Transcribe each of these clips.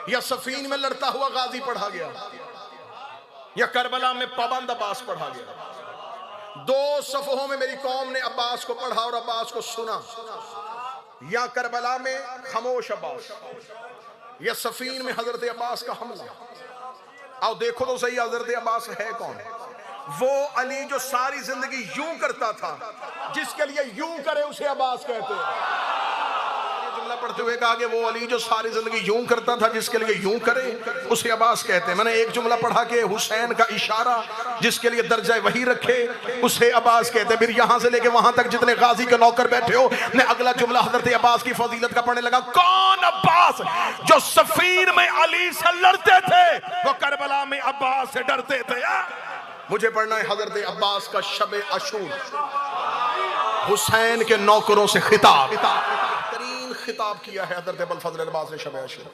या सफीन में लड़ता हुआ गाजी पढ़ा गया, या करबला में पाबंद अब्बास पढ़ा गया। दो सफहों में मेरी कौम ने अब्बास को पढ़ा और अब्बास को सुना, या करबला में खामोश अब्बास, या सफीन में हजरत अब्बास का हमला। आओ देखो तो सही, हजरत अब्बास है कौन? वो अली जो सारी जिंदगी यूं करता था, जिसके लिए यूं करे उसे अब्बास कहते हैं। जुमला पढ़ते हुए कहा कि वो अली जो सारी जिंदगी यूं करता था, जिसके लिए यूं करे उसे अब्बास कहते हैं। मैंने एक जुमला पढ़ा कि हुसैन का इशारा जिसके लिए दर्जा वही रखे उसे अब्बास कहते हैं। फिर यहां से लेके वहां तक जितने गाजी के नौकर बैठे हो, मैं अगला जुमला हजरत अब्बास की फजीलत का पढ़ने लगा। कौन अब्बास जो सफीर में अली से लड़ते थे, वो करबला में अब्बास से डरते थे। मुझे पढ़ना है हजरत अब्बास का शब अशूर, हुसैन के नौकरों से खिताब तरीन खिताब किया है हजरत अबुल फजल अब्बास ने शब अशूर।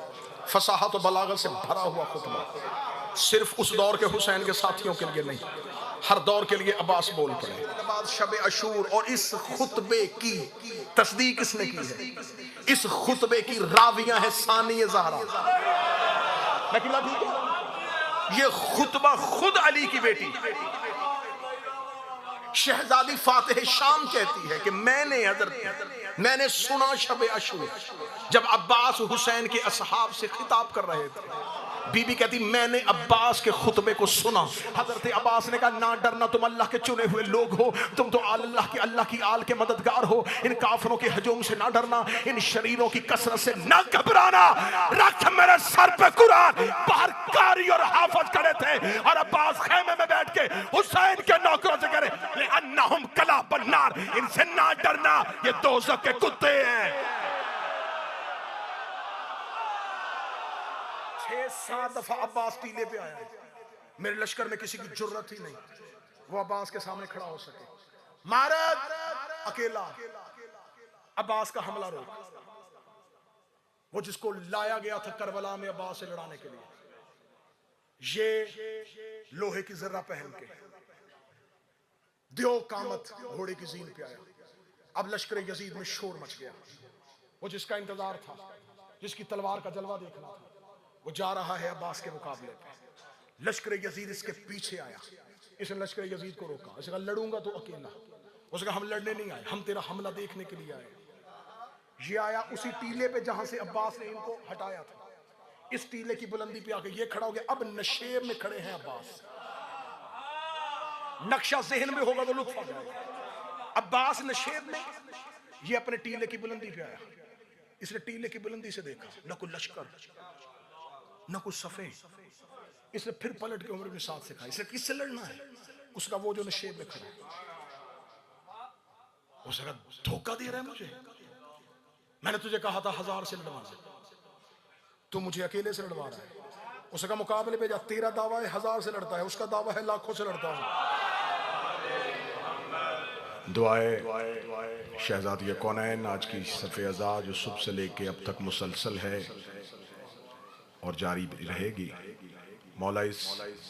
फसाहत और बलागत से भरा हुआ खुतबा, सिर्फ उस दौर के हुसैन के साथियों के लिए नहीं, हर दौर के लिए अब्बास बोल पड़े। अब्बास शब अशूर, और इस खुतबे की तस्दीक किसने की है? इस खुतबे की रावियां है सानिया ज़हरा। ये खुतबा खुद अली की बेटी शहजादी फातिह शाम कहती है कि मैंने सुना शब अशूर जब अब्बास हुसैन के असहाब से खिताब कर रहे थे। बीबी कहती मैंने अब्बास के खुतबे को सुना। हजरत अब्बास ने कहा ना डरना, तुम अल्लाह के चुने हुए लोग हो, तुम तो अल्लाह की आल के मददगार हो। इन काफिरों के हजूम से ना डरना, इन शरीरों की कसरत से ना घबराना। रख मेरे सर पे कुरान। बाहर कारी और हाफिज खड़े थे और अब्बास खेमे में बैठ के हुसैन के नौकरों से कह रहे अन्नहुम कला बन्नार, इनसे ना डरना, ये दोज़ख के कुत्ते हैं। 6-7 दफा अब्बास टीले पे आया है। मेरे लश्कर में किसी की जुर्रत ही नहीं वो अब्बास के सामने खड़ा हो सके। मारद अकेला अब्बास का हमला रोक, वो जिसको लाया गया था करबला में अब्बास से लड़ाने के लिए, ये लोहे की जर्रा पहन के दियो कामत घोड़े की जीन पे आया। अब लश्कर यजीद में शोर मच गया। वो जिसका इंतजार था, जिसकी तलवार का जलवा देखना था, वो जा रहा है अब्बास के मुकाबले पे। लश्कर यजीद इसके पीछे आया। इसने लश्कर यजीद को रोका। इसने कहा लड़ूंगा तो अकेला। उसने कहा हम लड़ने नहीं आए, हम तेरा हमला देखने के लिए आए। ये आया उसी टीले पे जहां से अब्बास ने इनको हटाया था। इस टीले की बुलंदी पे आके ये खड़ा हो गया। अब नशेब में खड़े हैं अब्बास। नक्शा जहन में होगा तो लुत्फ आ जाएगा। अब्बास नशेब में, ये अपने टीले की बुलंदी पे आया। इसने टीले की बुलंदी से देखा, न कोई लश्कर न कुछ सफे। इसने फिर पलट के उम्र में साथ से कहा इसे किससे लड़ना है? उसका वो जो नशेब में खड़ा है, उसका धोखा दे रहा है मुझे। मैंने तुझे कहा था 1000 से लड़वाना, तू मुझे अकेले से लड़वा रहा है। उसका मुकाबले पे जा, तेरा दावा है 1000 से लड़ता है, उसका दावा है लाखों से लड़ता हूं। दुआए शहजादी कौनैन आज की सफ़े अज़ा जो सुबह से लेके अब तक मुसलसल है और जारी रहेगी। मौला इस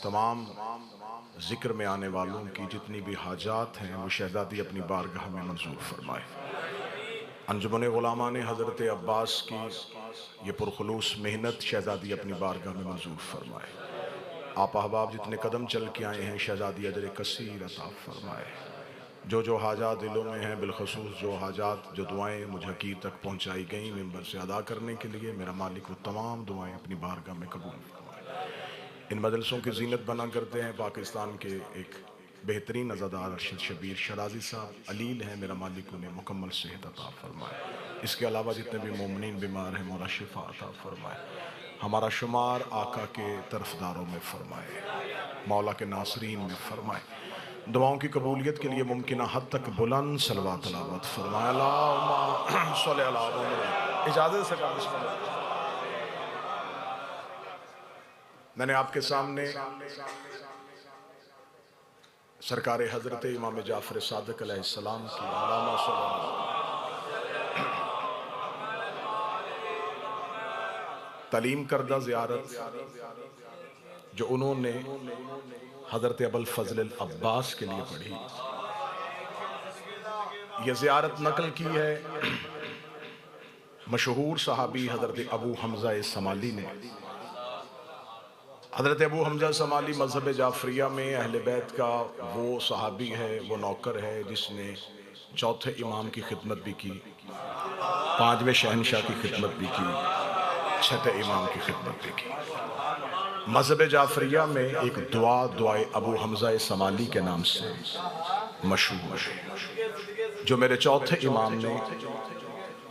तमाम जिक्र में आने वालों की जितनी भी हाजात हैं वो शहजादी अपनी बारगाह में मंजूर फरमाए। अंजुमन गुलामा ने हज़रत अब्बास की ये पुरखुलूस मेहनत शहजादी अपनी बारगाह में मंजूर फरमाए। आप अहबाब जितने कदम चल के आए हैं शहजादी अजर कसीर अता फरमाए। जो हाजात दिलों में हैं, बिलखसूस जो हाजात जो दुआएं मुझ हकीर तक पहुँचाई गई मिंबर से अदा करने के लिए, मेरा मालिक वो तमाम दुआएं अपनी बारगाह में कबूल फरमाए। इन मदरसों की जीनत बना करते हैं पाकिस्तान के एक बेहतरीन अज़ादार अरशद शबीर शराजी साहब अलील हैं। मेरा मालिक उन्हें मुकम्मल सेहत अता फरमाए। इसके अलावा जितने भी मोमिनीन बीमार हैं मौला शिफा अता फरमाए। हमारा शुमार आका के तरफदारों में फरमाए, मौला के नासरीन में फरमाए। दुआओं की कबूलियत के लिए मुमकिन हद तक बुलंद सलवात तलावत फरमाए। इजाज़त से मैंने आपके सामने सरकार हजरत इमाम जाफर सादिक अलैहिस्सलाम की तालीम करदा ज़ियारत जो उन्होंने हजरत अबुल फजल अब्बास के लिए पढ़ी, यह ज़ियारत नकल की है मशहूर सहाबी हजरत अबू हमजा समाली ने हज़रत अबू हमज़ा समाली मज़हब जाफ़रिया में अहले बैत का वो सहाबी है, वो नौकर है जिसने चौथे इमाम की खिदमत भी की, पांचवें शहनशाह की खिदमत भी की, छठे इमाम की खिदमत भी की। मज़हब जाफ़रिया में एक दुआए अबू हमज़ा समाली के नाम से मशहूर है, जो मेरे चौथे इमाम ने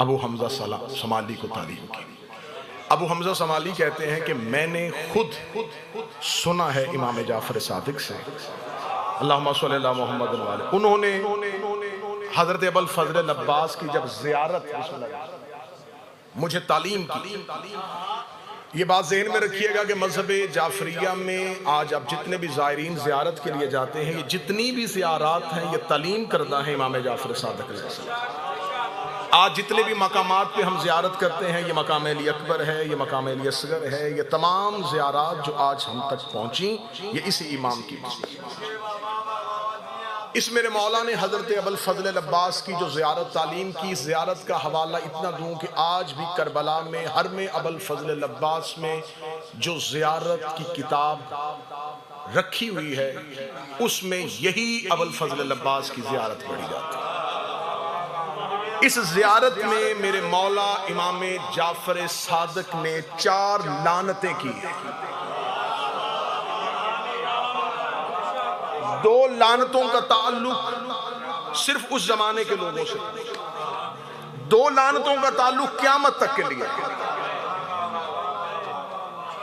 अबू हमज़ा समाली को तालीम की। अबू हमज़ा समाली कहते हैं कि मैंने खुद सुना है इमाम जाफ़र सादिक से, अल्लाहुम्मा सल्ली अला मुहम्मद वाले, उन्होंने हज़रत अबुल फ़ज़ल अब्बास की जब ज़ियारत मुझे तालीम की। ये बात ज़हन में रखिएगा कि मज़हब जाफ़रिया में आज आप जितने भी ज़ायरीन ज़ियारत के लिए जाते हैं, ये जितनी भी ज़ियारत हैं ये तालीम करदा है इमाम जाफ़र सादिक। आज जितने भी मकामात पे हम ज़ियारत करते हैं, ये मकाम अली अकबर है, ये मकाम अली असगर है, ये तमाम ज़ियारत जो आज हम तक पहुँची ये इसी इमाम की। इस मेरे मौला ने हज़रत अबुल फ़ज़ल अब्बास की जो ज़ियारत तालीम की, ज़ियारत का हवाला इतना दूँ कि आज भी करबला में हरम अबुल फ़ज़ल अब्बास में जो ज़ियारत की किताब रखी हुई है उसमें यही अबुल फ़ज़ल अब्बास की ज़ियारत पढ़ी जाती है। इस ज़ियारत में मेरे मौला इमाम जाफ़र सादिक ने 4 लानतें की। 2 लानतों का ताल्लुक सिर्फ उस जमाने के लोगों से, 2 लानतों का ताल्लुक क़यामत तक के लिए।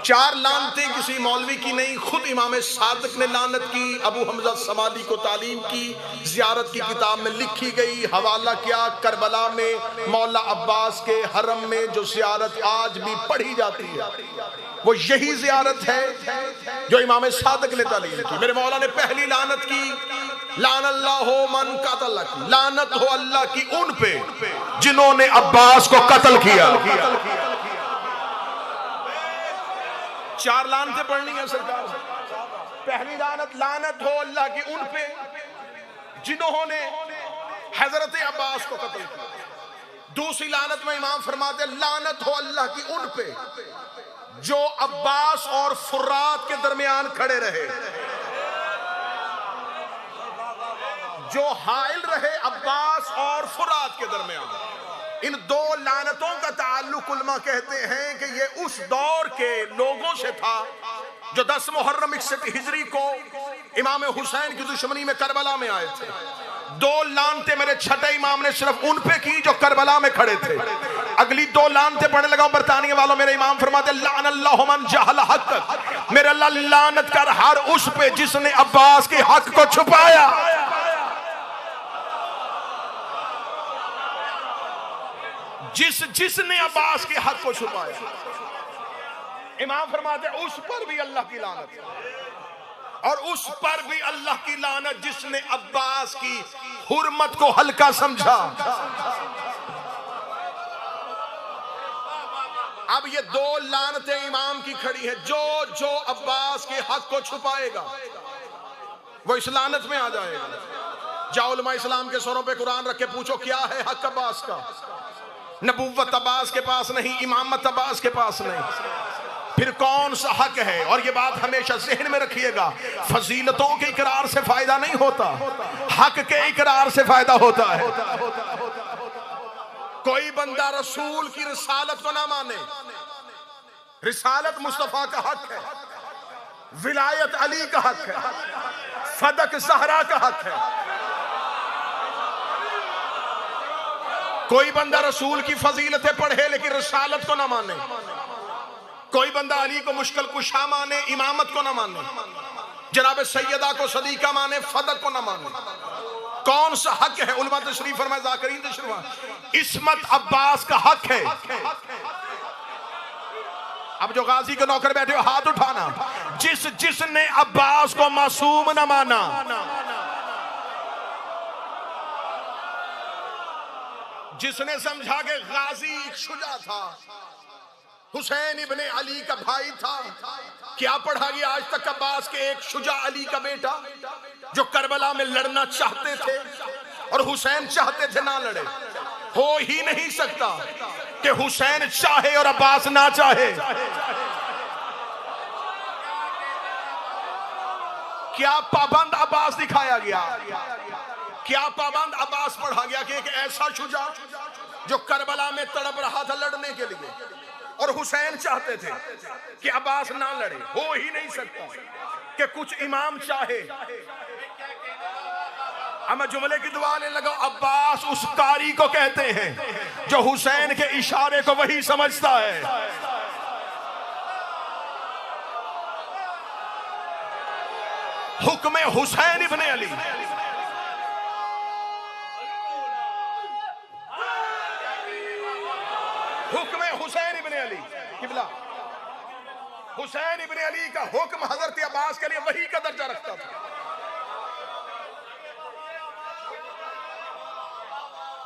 4 लानतें किसी मौलवी की नहीं, खुद इमाम सादिक ने लानत की, अबू हमज़ा समाली को तालीम की, ज़ियारत की किताब में लिखी गई। हवाला क्या, करबला में मौला अब्बास के हरम में जो ज़ियारत आज भी पढ़ी जाती है वो यही ज़ियारत है जो इमाम सादिक ने तालीम की। मेरे मौला ने पहली लानत की, लानल्लाहु मन कतलक, लानत हो अल्लाह की उन पे जिन्होंने अब्बास को कत्ल किया। 4 लानतें पढ़नी है सरकार। पहली लानत, लानत हो अल्लाह की उन पे जिन्होंने हजरत अब्बास को कत्ल किया। दूसरी लानत में इमाम फरमाते लानत हो अल्लाह की उन पे जो अब्बास और फुर्रात के दरमियान खड़े रहे, जो हाइल रहे अब्बास और फुर्रात के दरमियान। इन 2 लानतों का ताल्लुक उलमा कहते हैं कि ये उस दौर के लोगों से था जो 10 मुहर्रम 61 हिजरी को इमाम हुसैन की दुश्मनी में करबला में आए थे। 2 लानतें मेरे छठे इमाम ने सिर्फ उन पे की जो करबला में खड़े थे। अगली 2 लानतें पढ़ने लगा बरतानिया वालों, मेरे इमाम फरमाते लानल्लाहु मन जहल हक, मेरे अल्लाह लानत कर हर उस पे जिसने अब्बास के हक को छुपाया। जिसने अब्बास के हक को छुपाया, इमाम फरमाते उस पर भी अल्लाह की लानत, और उस पर भी अल्लाह की लानत जिसने अब्बास की हुर्मत को हल्का समझा। अब ये 2 लानतें इमाम की खड़ी है। जो अब्बास के हक को छुपाएगा वो इस लानत में आ जाएगा। जाओ उलमा इस्लाम के सरों पे कुरान रख के पूछो क्या है हक अब्बास का। नबुव्वत अब्बास के पास नहीं, इमामत अब्बास के पास नहीं, फिर कौन सा हक है। और ये बात हमेशा ज़हन में रखिएगा, फजीलतों के इकरार से फायदा नहीं होता, हक के इकरार से फायदा होता है। कोई बंदा रसूल की रिसालत को ना माने, रिसालत मुस्तफा का हक है, विलायत अली का हक है, फदक ज़हरा का हक है। कोई बंदा रसूल की फजीलतें पढ़े लेकिन रिसालत को ना माने, कोई बंदा अली को मुश्किल कुशा माने, इमामत को ना माने, जनाब सैयदा को सदीका माने, फदक को ना माने, कौन सा हक है। उलमा तशरीफ फरमाए, ज़ाकिरीन तशरीफ, इस्मत अब्बास का हक है। अब जो गाजी के नौकर बैठे हो हाथ उठाना, जिसने अब्बास को मासूम न माना, जिसने समझा कि गाजी एक शुजा था, हुसैन इब्ने अली का भाई था, क्या पढ़ा गया आज तक अब्बास के एक शुजा अली का बेटा जो करबला में लड़ना चाहते थे और हुसैन चाहते थे ना लड़े। हो ही नहीं सकता कि हुसैन चाहे और अब्बास ना चाहे। क्या पाबंद अब्बास दिखाया गया, क्या पाबंद अब्बास पढ़ा गया कि एक ऐसा शुजा जो करबला में तड़प रहा था लड़ने के लिए, और हुसैन चाहते थे कि अब्बास ना लड़े, हो ही नहीं सकता कि कुछ इमाम चाहे। अब मैं जुमले की दुआ लेने लगा, अब्बास उस कारी को कहते हैं जो हुसैन के इशारे को वही समझता है। हुक्म हुसैन इब्न अली, हुक्म हुसैन इब्न अली किबला, हुसैन इब्न अली का हुक्म हजरत अब्बास के लिए वही का दर्जा रखता था।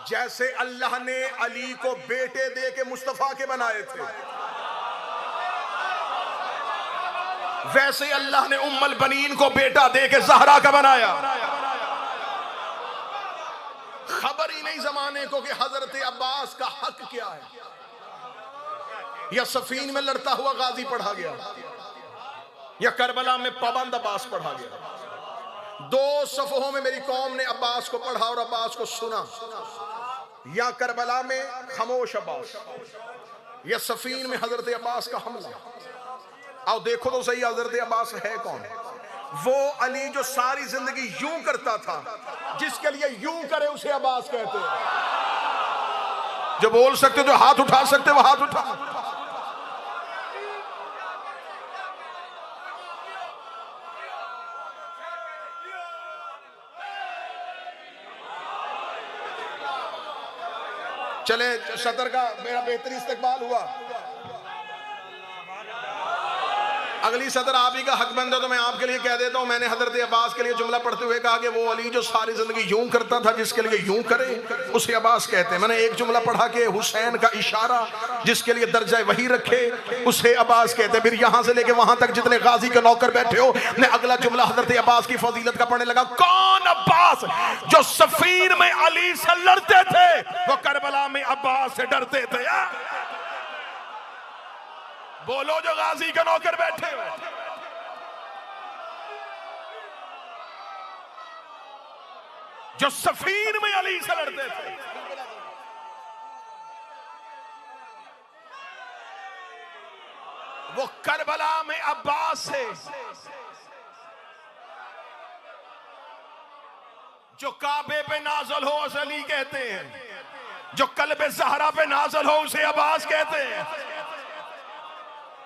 जैसे अल्लाह ने अली को बेटे दे के मुस्तफा के बनाए थे, वैसे अल्लाह ने उम्मुल बनीन को बेटा दे के ज़हरा का बनाया। खबर ही नहीं जमाने को कि हजरत अब्बास का हक क्या है। या सफीन में लड़ता हुआ गाजी पढ़ा गया, या करबला में पाबंद अब्बास पढ़ा गया। दो सफ़हों में मेरी कौम ने अब्बास को पढ़ा और अब्बास को सुना। या करबला में खामोश अब्बास, या सफीन में हजरत अब्बास का हमला। आओ देखो तो सही हजरत अब्बास है कौन? वो अली जो सारी जिंदगी यूं करता था, जिसके लिए यूं करे उसे अब्बास कहते हैं। जो बोल सकते, जो हाथ उठा सकते वो हाथ उठा। चले सदर का मेरा बेहतरीन इस्तकबाल हुआ। अगली सदर आप ही का हक बंद है तो मैं आपके लिए कह देता हूं। मैंने हजरत अब्बास के लिए जुमला पढ़ते हुए कहा कि वो अली जो सारी जिंदगी यूं करता था, जिसके लिए यूं करे उसे अब्बास कहते हैं। मैंने एक जुमला पढ़ा कि हुसैन का इशारा जिसके लिए दर्जा वही रखे उसे अब्बास कहते हैं। फिर यहां से लेके वहां तक जितने गाजी के नौकर बैठे हो, मैं अगला जुमला हजरत अब्बास की फजीलत का पढ़ने लगा। कौन अब्बास जो सफीर में अली से लड़ते थे, वो करबला में अब्बास से डरते थे। बोलो जो गाजी के नौकर बैठे हो। जो सफीर में अली से लड़ते थे, वो करबला में अब्बास से, जो काबे पे नाजल हो उसे अली कहते हैं, जो कल्बे ज़हरा पे नाजल हो उसे अब्बास कहते हैं।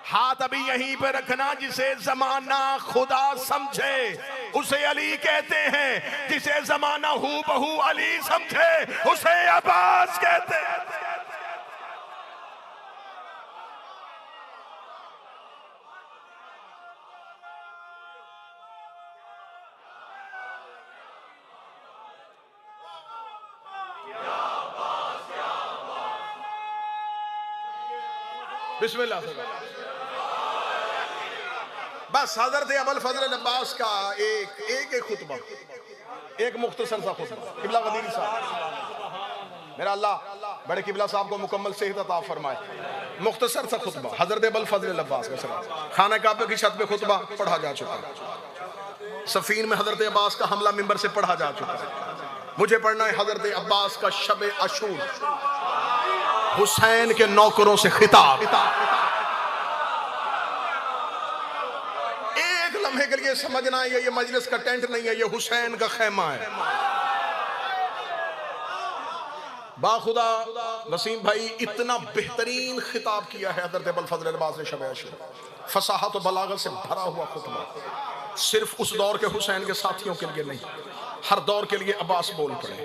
हाथ अभी यहीं पे रखना। जिसे जमाना खुदा समझे उसे अली कहते हैं, जिसे जमाना हू बहू अली समझे उसे अब्बास कहते हैं। बिस्मिल्लाह। बस हजरत अबुल फजल अब्बास का एक खुतबा, एक मुख्तसर सा खुतबा। किबला वजीर साहब, मेरा अल्लाह बड़े किबला साहब को मुकम्मल सेहत अता फरमाए। मुख्तसर सा खुतबा हजरत अबुल फजल अब्बास का। खाना काबे की छत पे खुतबा पढ़ा जा चुका, सफीन में हजरत अब्बास का हमला मिंबर से पढ़ा जा चुका। मुझे पढ़ना है हजरत अब्बास का शब अशूर, हुसैन के नौकरों से खिताब। के लिए समझना है ये मजलिस का टेंट नहीं है, ये हुसैन का खैमा है। बाखुदा वसीम भाई इतना बेहतरीन खिताब किया है हजरत अबुल फजल अब्बास ने शब अशूर। फसाहत और बलागत से भरा हुआ खुतबा, सिर्फ उस दौर के हुसैन के साथियों के लिए नहीं, हर दौर के लिए अब्बास बोल पड़े।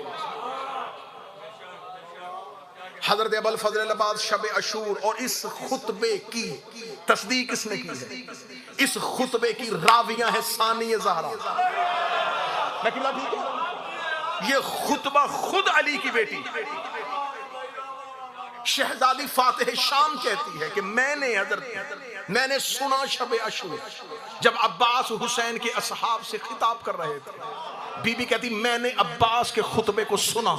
हजरत अबुल फजल अब्बास शब अशूर, और इस खुतबे की तस्दीक किसने की है? इस खुतबे की रावियां है सानिया ज़हरा। मैं ठीक है, ये खुतबा खुद अली की बेटी शहजादी फातिह शाम कहती है कि मैंने सुना शब अशूर जब अब्बास हुसैन के असहाब से खिताब कर रहे थे। बीबी कहती मैंने अब्बास के खुतबे को सुना।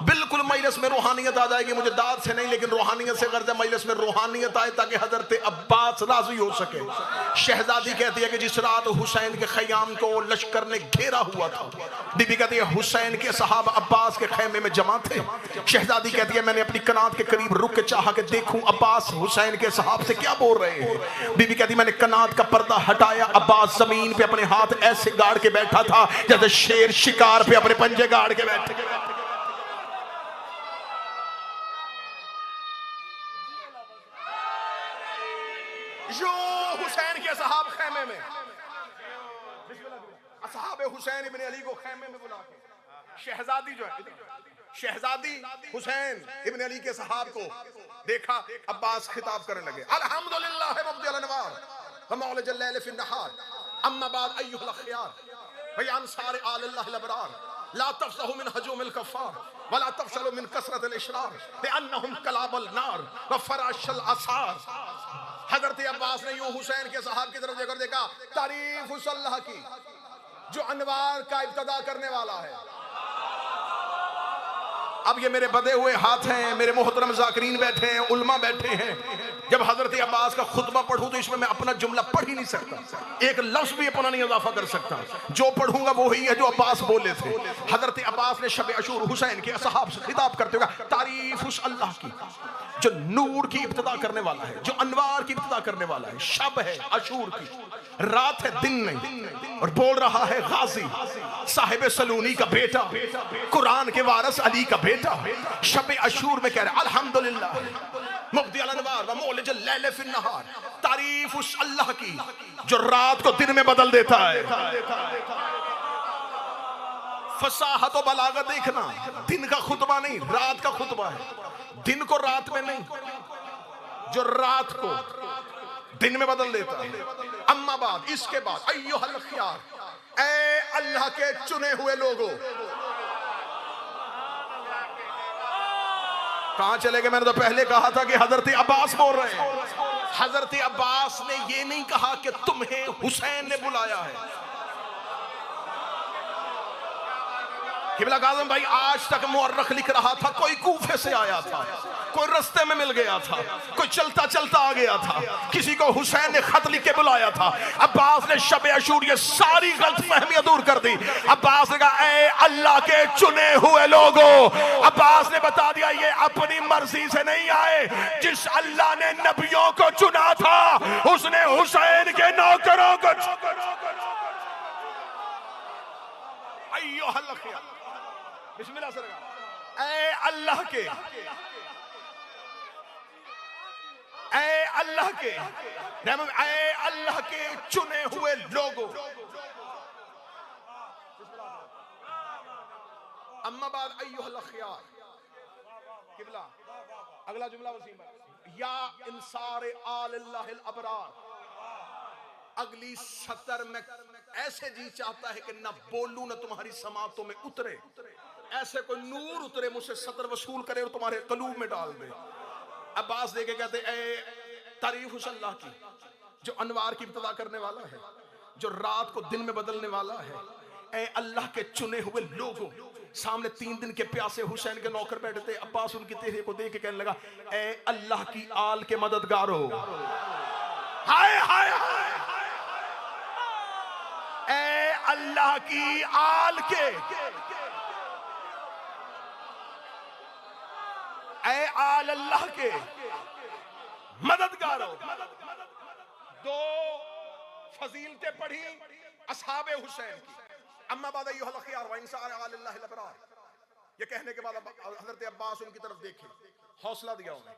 बिल्कुल मजलिस में रूहानियत आ जाएगी, मुझे दाद से नहीं लेकिन रूहानियत से गर्ज मजलिस में रूहानियत आए, ताकि हजरत अब्बास अब्बास राजी हो सके। शहजादी कहती है कि जिस रात हुसैन के खयाम को लश्कर ने घेरा हुआ था, बीबी कहती है हुसैन के सहाबा अब्बास के खैमे में जमा थे। शहजादी कहती है मैंने अपनी कनात के करीब रुक के चाहा कि देखूं अब्बास हुसैन के सहाब से क्या बोल रहे हैं। बीबी कहती मैंने कनात का पर्दा हटाया, अब्बास जमीन पे अपने हाथ ऐसे गाड़ के बैठा था जैसे शेर शिकार पे अपने पंजे गाड़ के बैठे। जो हुसैन के सहाब खैमे में, असहाब हुसैन इब्न अली को खैमे में बुला के शहजादी जो है, शहजादी हुसैन इब्न अली के सहाब को देखा, अब्बास खिताब करने लगे अल्हम्दुलिल्लाह मुब्दिल अनवार व मौलिजल लैल फिन नहार अम्मा बाद अय्युहल अखयार बयान सारे आलिल्लाह अबरार ला तफसहु मिन हजूमिल कफ़ार वला तफशलु मिन कसरतिल इशरार लिअन्नहुम कलाबुल नार व फराशल असार। हजरत अब्बास ने यूं हुसैन के सहाब की तरफ देखकर देखा, तारीफ उस अल्लाह की जो अनवार का इब्तिदा करने वाला है। अब ये मेरे बदे हुए हाथ हैं, मेरे मोहतरम ज़ाकिरीन बैठे हैं, उल्मा बैठे हैं। जब हजरत अब्बास का खुतबा पढ़ूं तो इसमें मैं अपना जुमला पढ़ ही नहीं सकता, एक लफ्ज भी अपना नहीं इजाफा कर सकता। जो पढ़ूंगा वो ही है जो अब्बास बोले थे। हजरत अब्बास ने शब अशूर हुसैन के असहाब से खिताब करते हुए तारीफ उस अल्लाह की जो नूर की इब्तिदा करने वाला है, जो अनवार की इब्तिदा करने वाला है। शब है अशूर की, रात है दिन नहीं। और बोल रहा है गाजी साहिब सलूनी का बेटा, कुरान के वारिस अली का बेटा। शब अशूर में कह रहा है अल्हम्दुलिल्लाह मुब्दिल अनवार व मौलिजल लैल फिन नहार, तारीफ उस अल्लाह की जो रात को दिन में बदल देता है। फसाहत और बलागत देखना, दिन का खुतबा नहीं रात का खुतबा है। दिन को रात में नहीं, जो रात को दिन में बदल देता है। अम्मा बाद, इसके बाद अय्युहल खियार, ऐ अल्लाह के चुने हुए लोगों। कहां चले गए? मैंने तो पहले कहा था कि हजरत अब्बास बोल रहे हैं। हजरत अब्बास ने ये नहीं कहा कि तुम्हें हुसैन ने बुलाया है। किबला काज़म भाई आज तक मुअर्रख लिख रहा था, कोई कूफे से आया था, कोई रास्ते में मिल गया था, कोई चलता चलता आ गया था, किसी को हुसैन ने खत लिख के बुलाया था। अब्बास ने शब अशूर ये सारी गलतफहमियां दूर कर दी। अब्बास ने कहा ऐ अल्लाह के चुने हुए लोगों। अब्बास ने बता दिया ये अपनी मर्जी से नहीं आए, जिस अल्लाह ने नबियों को चुना था उसने हुसैन के नौकरों को बिस्मिल्लाह से लगा। ऐ अल्लाह के, ऐ अल्लाह के, ऐ अल्लाह के चुने हुए लोगों। अम्मा बाद अय्युहल खियार, किबला अगला जुमला वसीम है या इंसार आलिल्लाहिल अबरार। अगली सतर में ऐसे जी चाहता है कि ना बोलूं ना तुम्हारी समातों में उतरे, ऐसे कोई नूर उतरे मुझसे सतर वसूल करे और तुम्हारे कलूब में डाल दे। अब्बास देखे कहते ऐ तारीफ उस अल्लाह की जो अनवार की इब्तिदा करने वाला है, जो रात को दिन में बदलने वाला है। ऐ अल्लाह के चुने हुए लोगों। सामने 3 दिन के प्यासे हुसैन के नौकर बैठे थे। अब्बास उनकी चेहरे को देख के कहने लगा ऐ अल्लाह की आल के मददगारो, हाय हाय हाय, ऐ अल्लाह की आल के, ऐ आल अल्लाह के मददगारों। 2 फजीलतें पढ़ी असहाबे हुसैन की। अम्मा बाद अय्युहल खियार व इंसार आलिल्लाहिल अबरार। ये कहने के बाद हजरत अब्बास उनकी तरफ देखे, हौसला दिया उन्हें,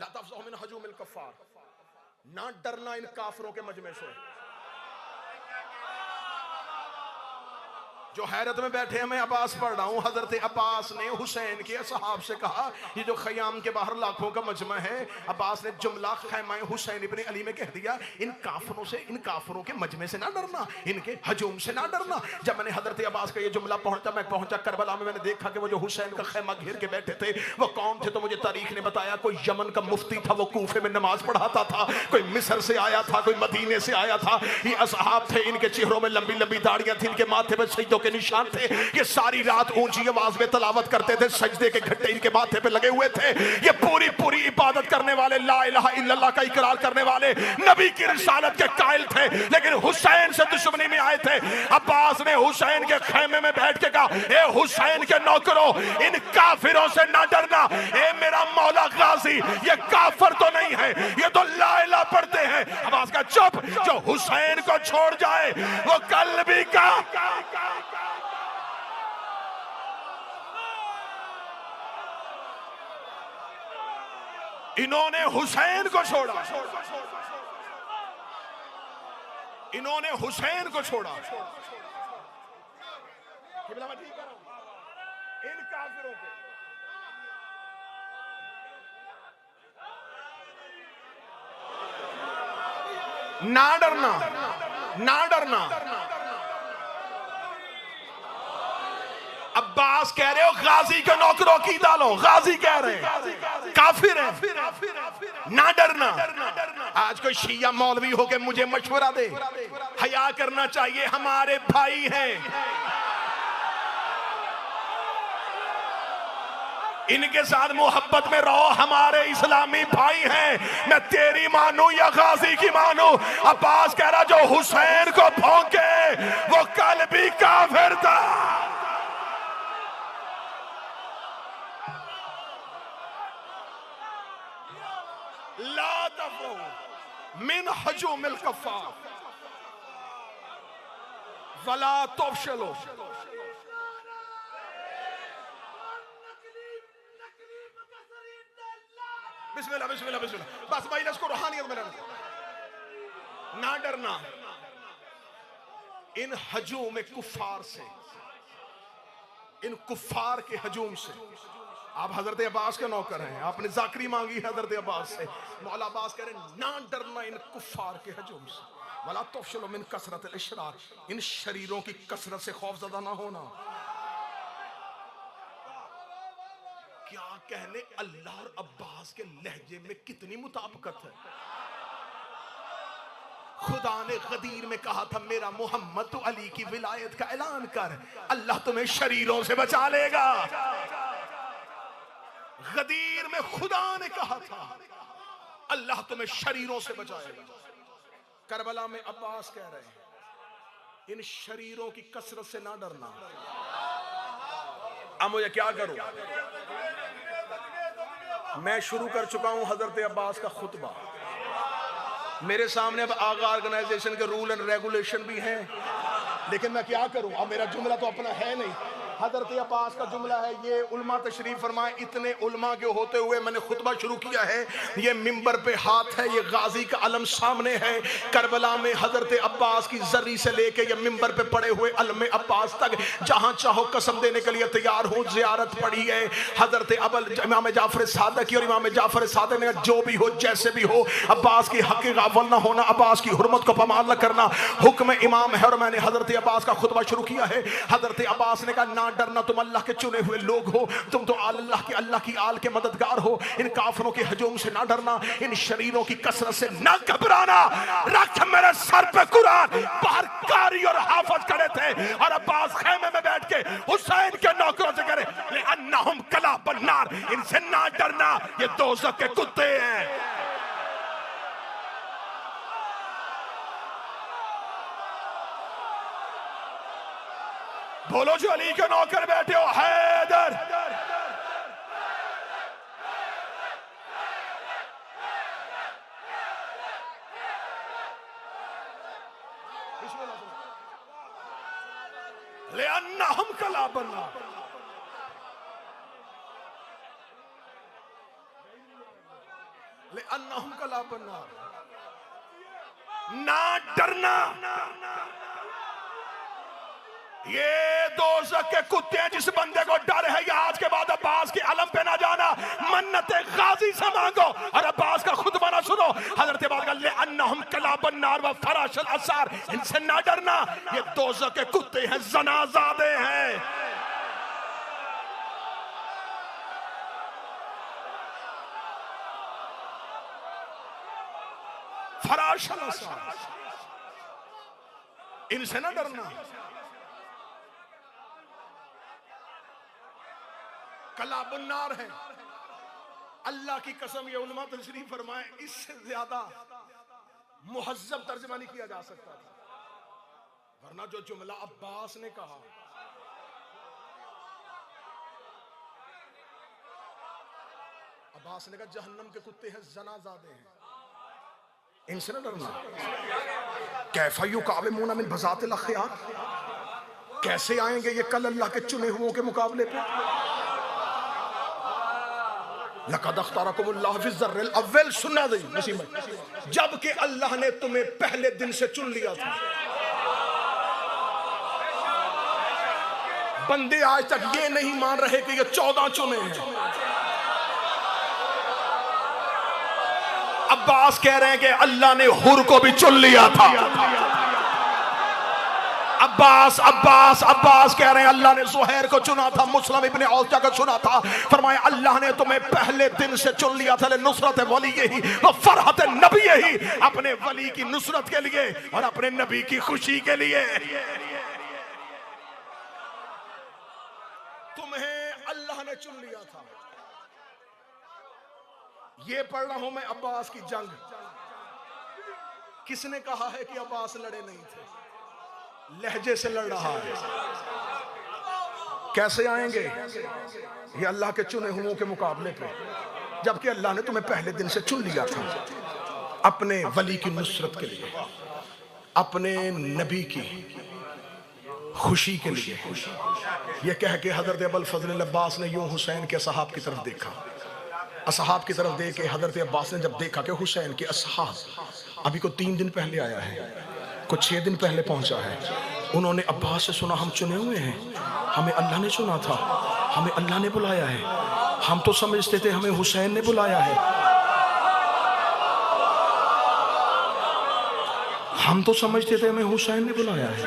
ला तफज़हु मिन हजूमिल कफ़ार, ना डरना इन काफिरों के मजमे से जो हैरत में बैठे हैं। मैं अब्बास पढ़ रहा हूँ। हजरत अब्बास ने हुसैन के असहाब से कहा ये जो खयाम के बाहर लाखों का मजमा है, अब्बास ने जुमला खैमा हुसैन इब्न अली में कह दिया इन काफिरों से, इन काफिरों के मजमे से ना डरना, इनके हजूम से ना डरना। जब मैंने हजरत अब्बास का ये जुमला मैं पहुंचा करबला में, मैंने देखा कि वो जो हुसैन का खैमा घेर के बैठे थे वो कौन थे, तो मुझे तारीख ने बताया कोई यमन का मुफ्ती था, वो कूफे में नमाज पढ़ाता था, कोई मिस्र से आया था, कोई मदीने से आया था। ये असहाब थे, इनके चेहरों में लंबी लंबी दाढ़ियां थी, इनके माथे में सजदों के निशान थे। ये सारी रात ऊंची आवाज में तलावत करते थे, सजदे के घट्टे इनके माथे पे लगे हुए थे। ये पूरी पूरी इबादत करने वाले, ला इलाहा इल्लल्लाह का इकरार करने वाले, नबी की रिसालत के कायल थे, लेकिन हुसैन से दुश्मनी में आए थे। अब्बास ने हुसैन के खेमे में बैठ के कहा, ए हुसैन के नौकरों, इन काफिरों से ना डरना। ए मेरा मौला गाजी, ये काफिर तो नहीं है, ये तो ला इलाहा पढ़ते हैं। अब्बास का चुप, जो हुसैन को छोड़ जाए वो कल भी का इन्होंने हुसैन को छोड़ा, इन्होंने हुसैन को छोड़ा। इन काफिरों पे ना डरना, ना डरना। अब्बास कह रहे हो गाजी के नौकरों की डालो, गाजी कह रहे हैं काफिर है, ना डरना। आज कोई शिया मौलवी होके मुझे मशवरा दे, हया करना चाहिए, हमारे भाई हैं, इनके साथ मोहब्बत में रहो, हमारे इस्लामी भाई हैं। मैं तेरी मानू या गाजी की मानू? अब्बास कह रहा, जो हुसैन को भौंके वो कल भी काफिर था। ला तफरहू मिन हजूमिल कफ्फार वला तफशलू। बिस्मिल्लाह बिस्मिल्लाह बिस्मिल्लाह। बस भाई इसको रूहानियत में ना डरना इन हजूम कुफार से, इन कुफार के हजूम से। आप हजरत अब्बास के नौकर हैं, आपने जाकरी मांगी हजरत अब्बास से। मौला अब्बास कह रहे ना डरना इन कुफार के हजूम से, वला तफशलू मिन कसरत अल-इशरार, इन शरीरों की कसरत से खौफजदा ना होना। क्या कहने, अल्लाह और अब्बास के लहजे में कितनी मुताबिकत है। खुदा ने गदीर में कहा था, मेरा मोहम्मद तो अली की विलायत का ऐलान कर, अल्लाह तुम्हें शरीरों से बचा लेगा। गदीर में खुदा ने कहा था, अल्लाह तुम्हें शरीरों से बचाएगा। करबला में अब्बास कह रहे हैं, इन शरीरों की कसरत से ना डरना। अब मुझे क्या करूं? मैं शुरू कर चुका हूं हजरत अब्बास का खुतबा। मेरे सामने अब आगा ऑर्गेनाइजेशन के रूल एंड रेगुलेशन भी हैं, लेकिन मैं क्या करूं? अब मेरा जुमला तो अपना है नहीं। हजरत अब्बास का जुमला है, ये उल्मा तशरीफ फरमाए, इतने उल्मा के होते हुए मैंने खुतबा शुरू किया है। ये मिंबर पे हाथ है, ये गाजी का अलम सामने है। करबला में हजरत अब्बास की जर्री से लेके ये मिंबर पे पड़े हुए अलम अब्बास तक जहां चाहो कसम देने के लिए तैयार हूं। जियारत पड़ी है हजरत इमाम जाफर सादिक की, और इमाम जाफर सादिक ने जो भी हो जैसे भी हो, अब्बास की हक गाफिल ना होना, अब्बास की हुर्मत को पमाल न करना हुक्म इमाम है। और मैंने हजरत अब्बास का खुतबा शुरू किया है। हजरत अब्बास ने कहा, ना डरना, तुम अल्लाह के चुने हुए लोग हो, तुम तो अल्लाह की आल के मददगार हो। इन काफिरों के हजूम से ना डरना, इन शरीरों की कसरत से ना घबराना। रख मेरे सर पे कुरान। बाहर कारी और हाफिज खड़े थे, और अब्बास खेमे में बैठ के हुसैन के नौकरों से करे, अन्नहुम कला बन्नार, इनसे ना डरना, ये दोज़ख के कुत्ते हैं। बोलो जो अली के नौकर बैठे हो, हैदर। ले अन्ना हम कला बनना, ले अन्ना हम कला बनना, ना डरना। ये दोज़ख के कुत्ते हैं। जिस बंदे को डर है, या आज के बाद अब्बास के अलम पे ना जाना, मन्नत गाजी से मांगो और अब्बास का खुतबा ना सुनो। हजरत अब्बास का ले अन्नहुम कला बन्नार व फराशल असार, इनसे ना डरना, ये दोज़ख के कुत्ते हैं, जनाज़ादे हैं। फराशल असार, इनसे ना डरना। कलाबुन्नार है। अल्लाह की कसम, ये उलमा तशरीफ फरमाए, इससे ज्यादा मुहज्जब तर्जुमा नहीं किया जा सकता था। वरना जो जुमला अब्बास ने कहा, अब्बास ने कहा जहन्नम के कुत्ते हैं, जनाजादे हैं, इनसे न डरना। कैफा युकाविमूना मिन बज़ातिल अख़यार, कैसे आएंगे ये कल अल्लाह के चुने हुओं के मुकाबले पे। लक़द अख़्तारकुमुल्लाहु फ़ी ज़र्रिल अव्वल, सुन्ना दी नसीब, जबकि अल्लाह ने तुम्हें पहले दिन से चुन लिया था। बंदे आज तक ये नहीं मान रहे कि ये 14 चुने हैं। अब्बास कह रहे हैं कि अल्लाह ने हुर को भी चुन लिया था। अब्बास अब्बास अब्बास कह रहे हैं अल्लाह ने ज़ुहैर को चुना था, मुस्लिम इब्ने औसा को चुना था। फरमाया अल्लाह ने तुम्हें पहले दिन से चुन लिया था, नुसरत वली ही व फरहत नबी ही, अपने वली की नुसरत के लिए और अपने नबी की खुशी के लिए। तुम्हें अल्लाह ने चुन लिया था। ये पढ़ रहा हूं मैं अब्बास की जंग। किसने कहा है कि अब्बास लड़े नहीं थे? लहजे से लड़ रहा है। कैसे आएंगे ये अल्लाह के चुने हुओं के मुकाबले पे, जबकि अल्लाह ने तुम्हें पहले दिन से चुन लिया था अपने वली की नुसरत के लिए, अपने नबी की खुशी के लिए। ये कह के हजरत अबुल फजल अब्बास ने यूं हुसैन के असहाब की तरफ देखा। असहाब की तरफ देख के हजरत अब्बास ने जब देखा कि हुसैन के असहाब अभी को 3 दिन पहले आया है, कुछ 6 दिन पहले पहुंचा है, उन्होंने अब्बास से सुना हम चुने हुए हैं, हमें अल्लाह ने चुना था, हमें अल्लाह ने बुलाया है। हम तो समझते थे हमें हुसैन ने बुलाया है, हम तो समझते थे हमें हुसैन ने बुलाया है,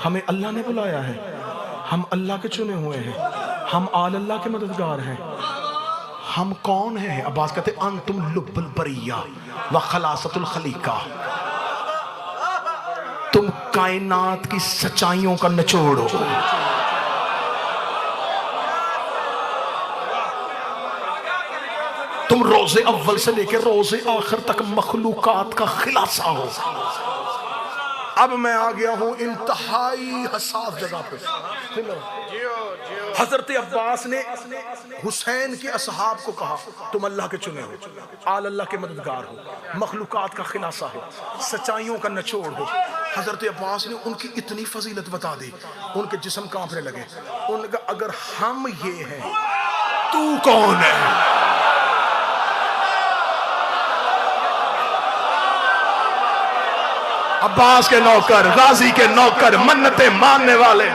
हमें अल्लाह ने बुलाया है। हम अल्लाह के चुने हुए हैं, हम आल अल्लाह के मददगार हैं। हम कौन हैं? अब्बास कहते अंतुम लुब्बुल बरिया व खलासतुल खलीका, तुम कायनात की सच्चाइयों का निचोड़ हो। तुम रोजे अव्वल से लेकर रोजे आखिर तक मखलूकात का खिलासा हो। अब मैं आ गया हूं इंतहाई हसास जगह पे। हजरत अब्बास ने हुसैन के असहाब को कहा तुम अल्लाह के चुने हो, आल अल्लाह के मददगार हो, मखलूकात का खिलासा हो, सच्चाइयों का निचोड़ हो। हजरत अब्बास ने उनकी इतनी फजीलत बता दी, उनके जिस्म कांपने लगे। उनका अगर हम ये हैं, तू कौन है? अब्बास के नौकर, गाजी के नौकर, मन्नतें मानने वाले,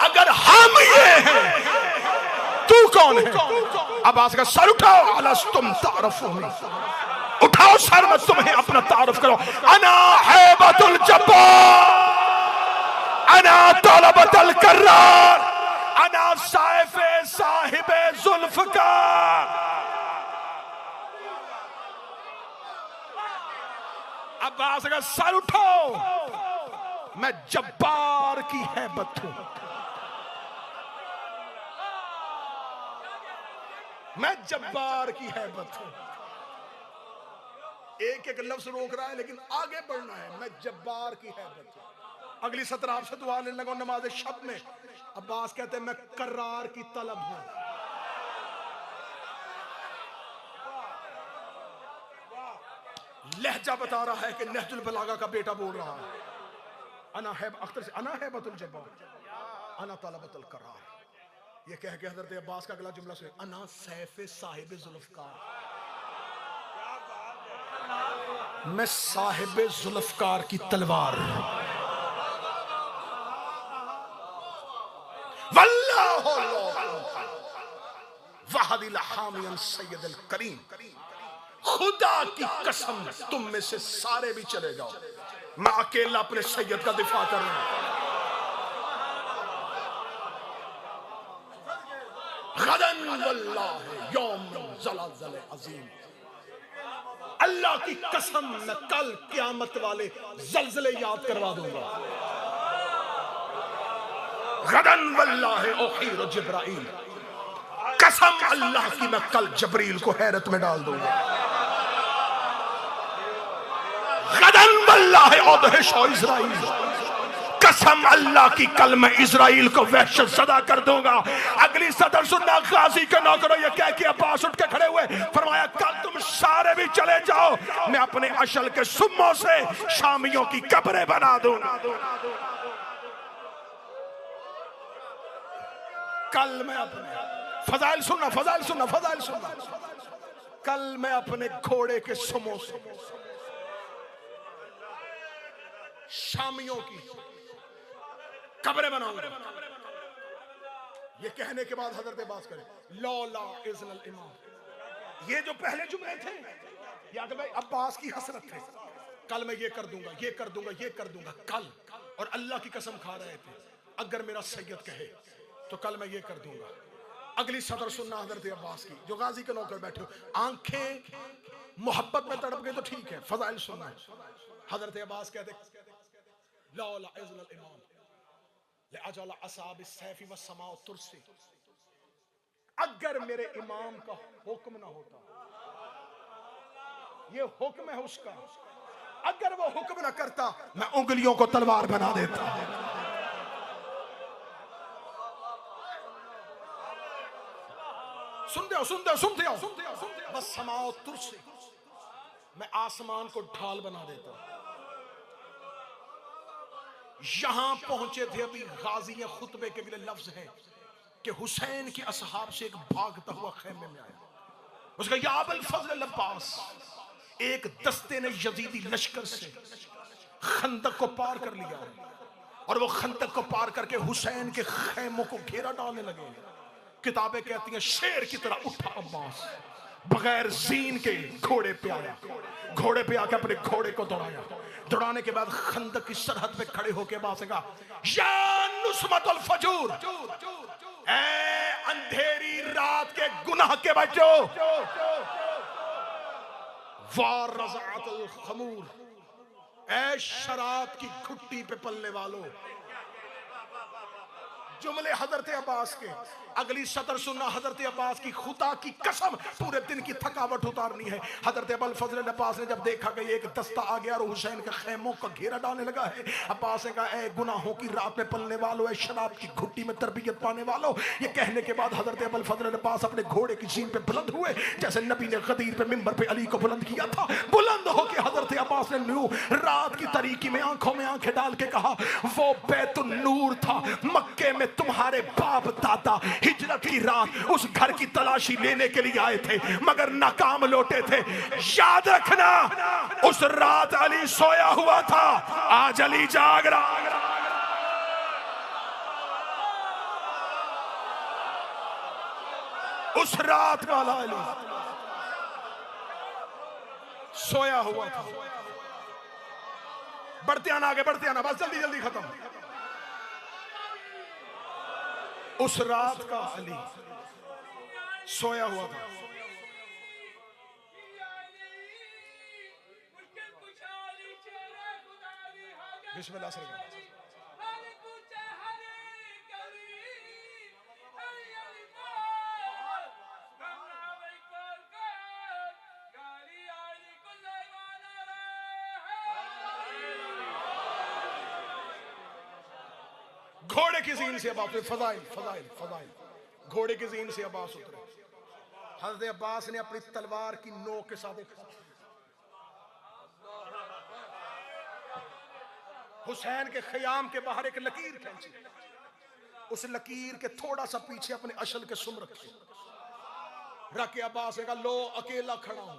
अगर हम ये हैं, तू कौन है? अब्बास का सर उठाओ, अलस्तुम तारफूनी, उठाओ सर, मैं तुम्हें अपना तारुफ करो। अना हैबतुल जब्बार, अना तलबतुल कर्रार, अना साइफे साहिबे जुल्फकार। अब्बास का सर उठाओ, मैं जब्बार की हैबत हूं, मैं जब्बार की हैबत हूं। एक एक लफ्ज रोक रहा है लेकिन आगे बढ़ना है। मैं जब्बार की हैबत हूं। अगली सत्र आपसे दुआ लेने लगा नमाज शब में। अब्बास कहते हैं मैं करार की तलब हूं। लहजा बता रहा है कि नहजुल बलागा का बेटा बोल रहा है। अना है अख्तर से, अना हैबतुल जब्बार, अना तलबतुल करार। ये कह के हजरत अब्बास का अगला जुमला सुनिए, अना सैफे साहिब जुल्फकार, मैं साहिब जुल्फकार की तलवार। वल्लाहु वहदिल हामियन सैयदुल करीम, खुदा की कसम तुम में से सारे भी चले जाओ, मैं अकेला अपने सैयद का दिफा कर रहा हूं। गदन वल्लाह यौम ज़लाज़ल अज़ीम, अल्लाह की कसम मैं कल क़यामत वाले ज़लज़ले याद करवा दूंगा। गदन वल्लाहि उखीर जिब्राइल, कसम अल्लाह की मैं कल जबरील को हैरत में डाल दूंगा। गदन वल्लाहि उदहिश इस्राइल, कसम अल्लाह की कल मैं इजराइल को वहशत सदा कर दूंगा। अगली सदर सुनना, गाजी के नौकरों ये कह के अब्बास उठ के खड़े हुए, फरमाया कल तुम सारे भी चले जाओ, मैं अपने अशल के सुम्मों से शामियों की कब्रें बना दूंगा। कल मैं अपने फजाइल सुनना, फजाइल सुनना, फजाइल सुनना, कल मैं अपने घोड़े के सुम्मों से शामियों की कब्रें बनाऊंगा। ये कहने के बाद हजरत अब्बास करे लौला इज़्नल इमाम, ये जो पहले जुमले थे या कि भाई अब्बास की हसरत थे, कल मैं ये कर दूंगा, ये कर दूंगा, ये कर दूंगा कल, और अल्लाह की कसम खा रहे थे अगर मेरा सैयद कहे तो कल मैं ये कर दूंगा। अगली सदर सुनना हजरत अब्बास की, जो गाजी के नौकर बैठे हो, आंखें मोहब्बत में तड़प गई तो ठीक है, फजाइल सुनना है। हजरत अब्बास कहते लौला इज़्नल इमाम लअजल असाब सैफी व समाउ तुरसी, अगर मेरे इमाम का हुक्म ना होता, ये हुक्म है उसका, अगर वो हुक्म ना करता मैं उंगलियों को तलवार बना देता। सुनते हो, सुनते हो, सुनते हो, सुनते हो, सुनते हो, बस समाओ तुरसी, मैं आसमान को ढाल बना देता। यहां पहुंचे थे अभी गाजी खुतबे के लिए लफ्ज है कि हुसैन के असहाब से एक भागता हुआ खैमे में आया, उसका या अबुल फजल अब्बास, एक दस्ते ने यजीदी लश्कर से खंदक को पार कर लिया और वो खंदक को पार करके हुसैन के खैमों को घेरा डालने लगे। किताबें कहती हैं शेर की तरह उठा अब्बास, बगैर जीन के घोड़े पे आया, घोड़े पे आके अपने घोड़े को दौड़ाया, दौड़ाने के बाद खंदक की सरहद पे खड़े होके अब्बास ने कहा या नुस्मतुल फजूर, ऐ अंधेरी रात के गुनाह के बच्चों, वार रज़ाअतुल खमूर, ऐ शराब की घुट्टी पे पलने वालों। जुमले हजरत अब्बास के। अगली सतर सुनना हजरत अब्बास की, खुदा की कसम पूरे दिन की थकावट उतारनी है। हजरत अबुल फजल अब्बास ने जब देखा कि एक दस्ता आ गया और हुसैन के खैमों का घेरा डालने लगा है, अब्बास ने कहा ऐ गुनाहों की रात में पलने वालों, ऐ शराब की घुट्टी में तरबियत पाने वालों। ये कहने के बाद हजरत अबुल फजल अब्बास अपने घोड़े की जीन पे बुलंद हुए, जैसे नबी ने गदीर पे मिंबर पे अली को बुलंद किया था। बुलंद होके हजरत अब्बास ने रात की तारीकी में आंखों में आंखें डाल के कहा वो बैतुन नूर था, मक्के में तुम्हारे बाप दादा हिजरत की रात उस घर की तलाशी लेने के लिए आए थे मगर नाकाम लौटे थे। याद रखना उस रात अली सोया हुआ था, आज अली जाग रहा। उस रात वाला अली सोया हुआ था। बढ़ते आना, आगे बढ़ते आना, बस जल्दी जल्दी खत्म। उस रात का अली सोया हुआ था। बिस्मिल्लाह से घोड़े की जीन से अब्बास उतरे। फजाइल फजाइल फजाइल घोड़े की जीन से अब्बास उतरे। हज़रत अब्बास ने अपनी तलवार की नोक के साथ हुसैन के ख़याम के बाहर एक लकीर खींची, उस लकीर के थोड़ा सा पीछे अपने अशल के सुम रखे, रख के अब्बास ने कहा लो अकेला खड़ा हूं,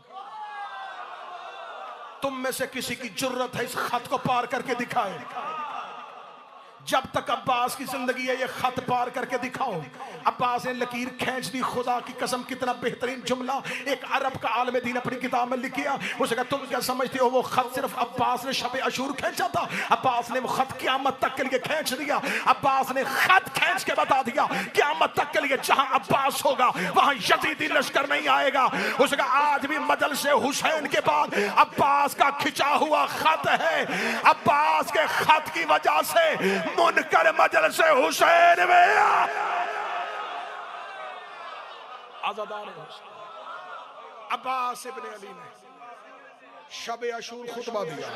तुम में से किसी की जुर्रत है इस खत को पार करके दिखाए। जब तक अब्बास की जिंदगी है ये खत पार करके दिखाओ। अब्बास ने लकीर खींच दी। खुदा की कसम कितना बेहतरीन जुमला एक अरब का आलम दीन अपनी किताब में लिख गया। उसने कहा तुम क्या समझते हो वो खत सिर्फ अब्बास ने शब अशूर खींचा था? अब्बास ने वो खत क़यामत तक के लिए खींच दिया। अब्बास ने खत खींच के बता दिया क़यामत तक के लिए जहां अब्बास होगा वहां यजीदी लश्कर नहीं आएगा। उसने कहा आज भी मदल से हुसैन के बाद अब्बास का खिंचा हुआ खत है। अब्बास के खत की वजह से मुनकर मजलिस हुसैन में आज़ादार हुसैन। अब्बास इब्ने अली ने शब अशूर खुतबा दिया।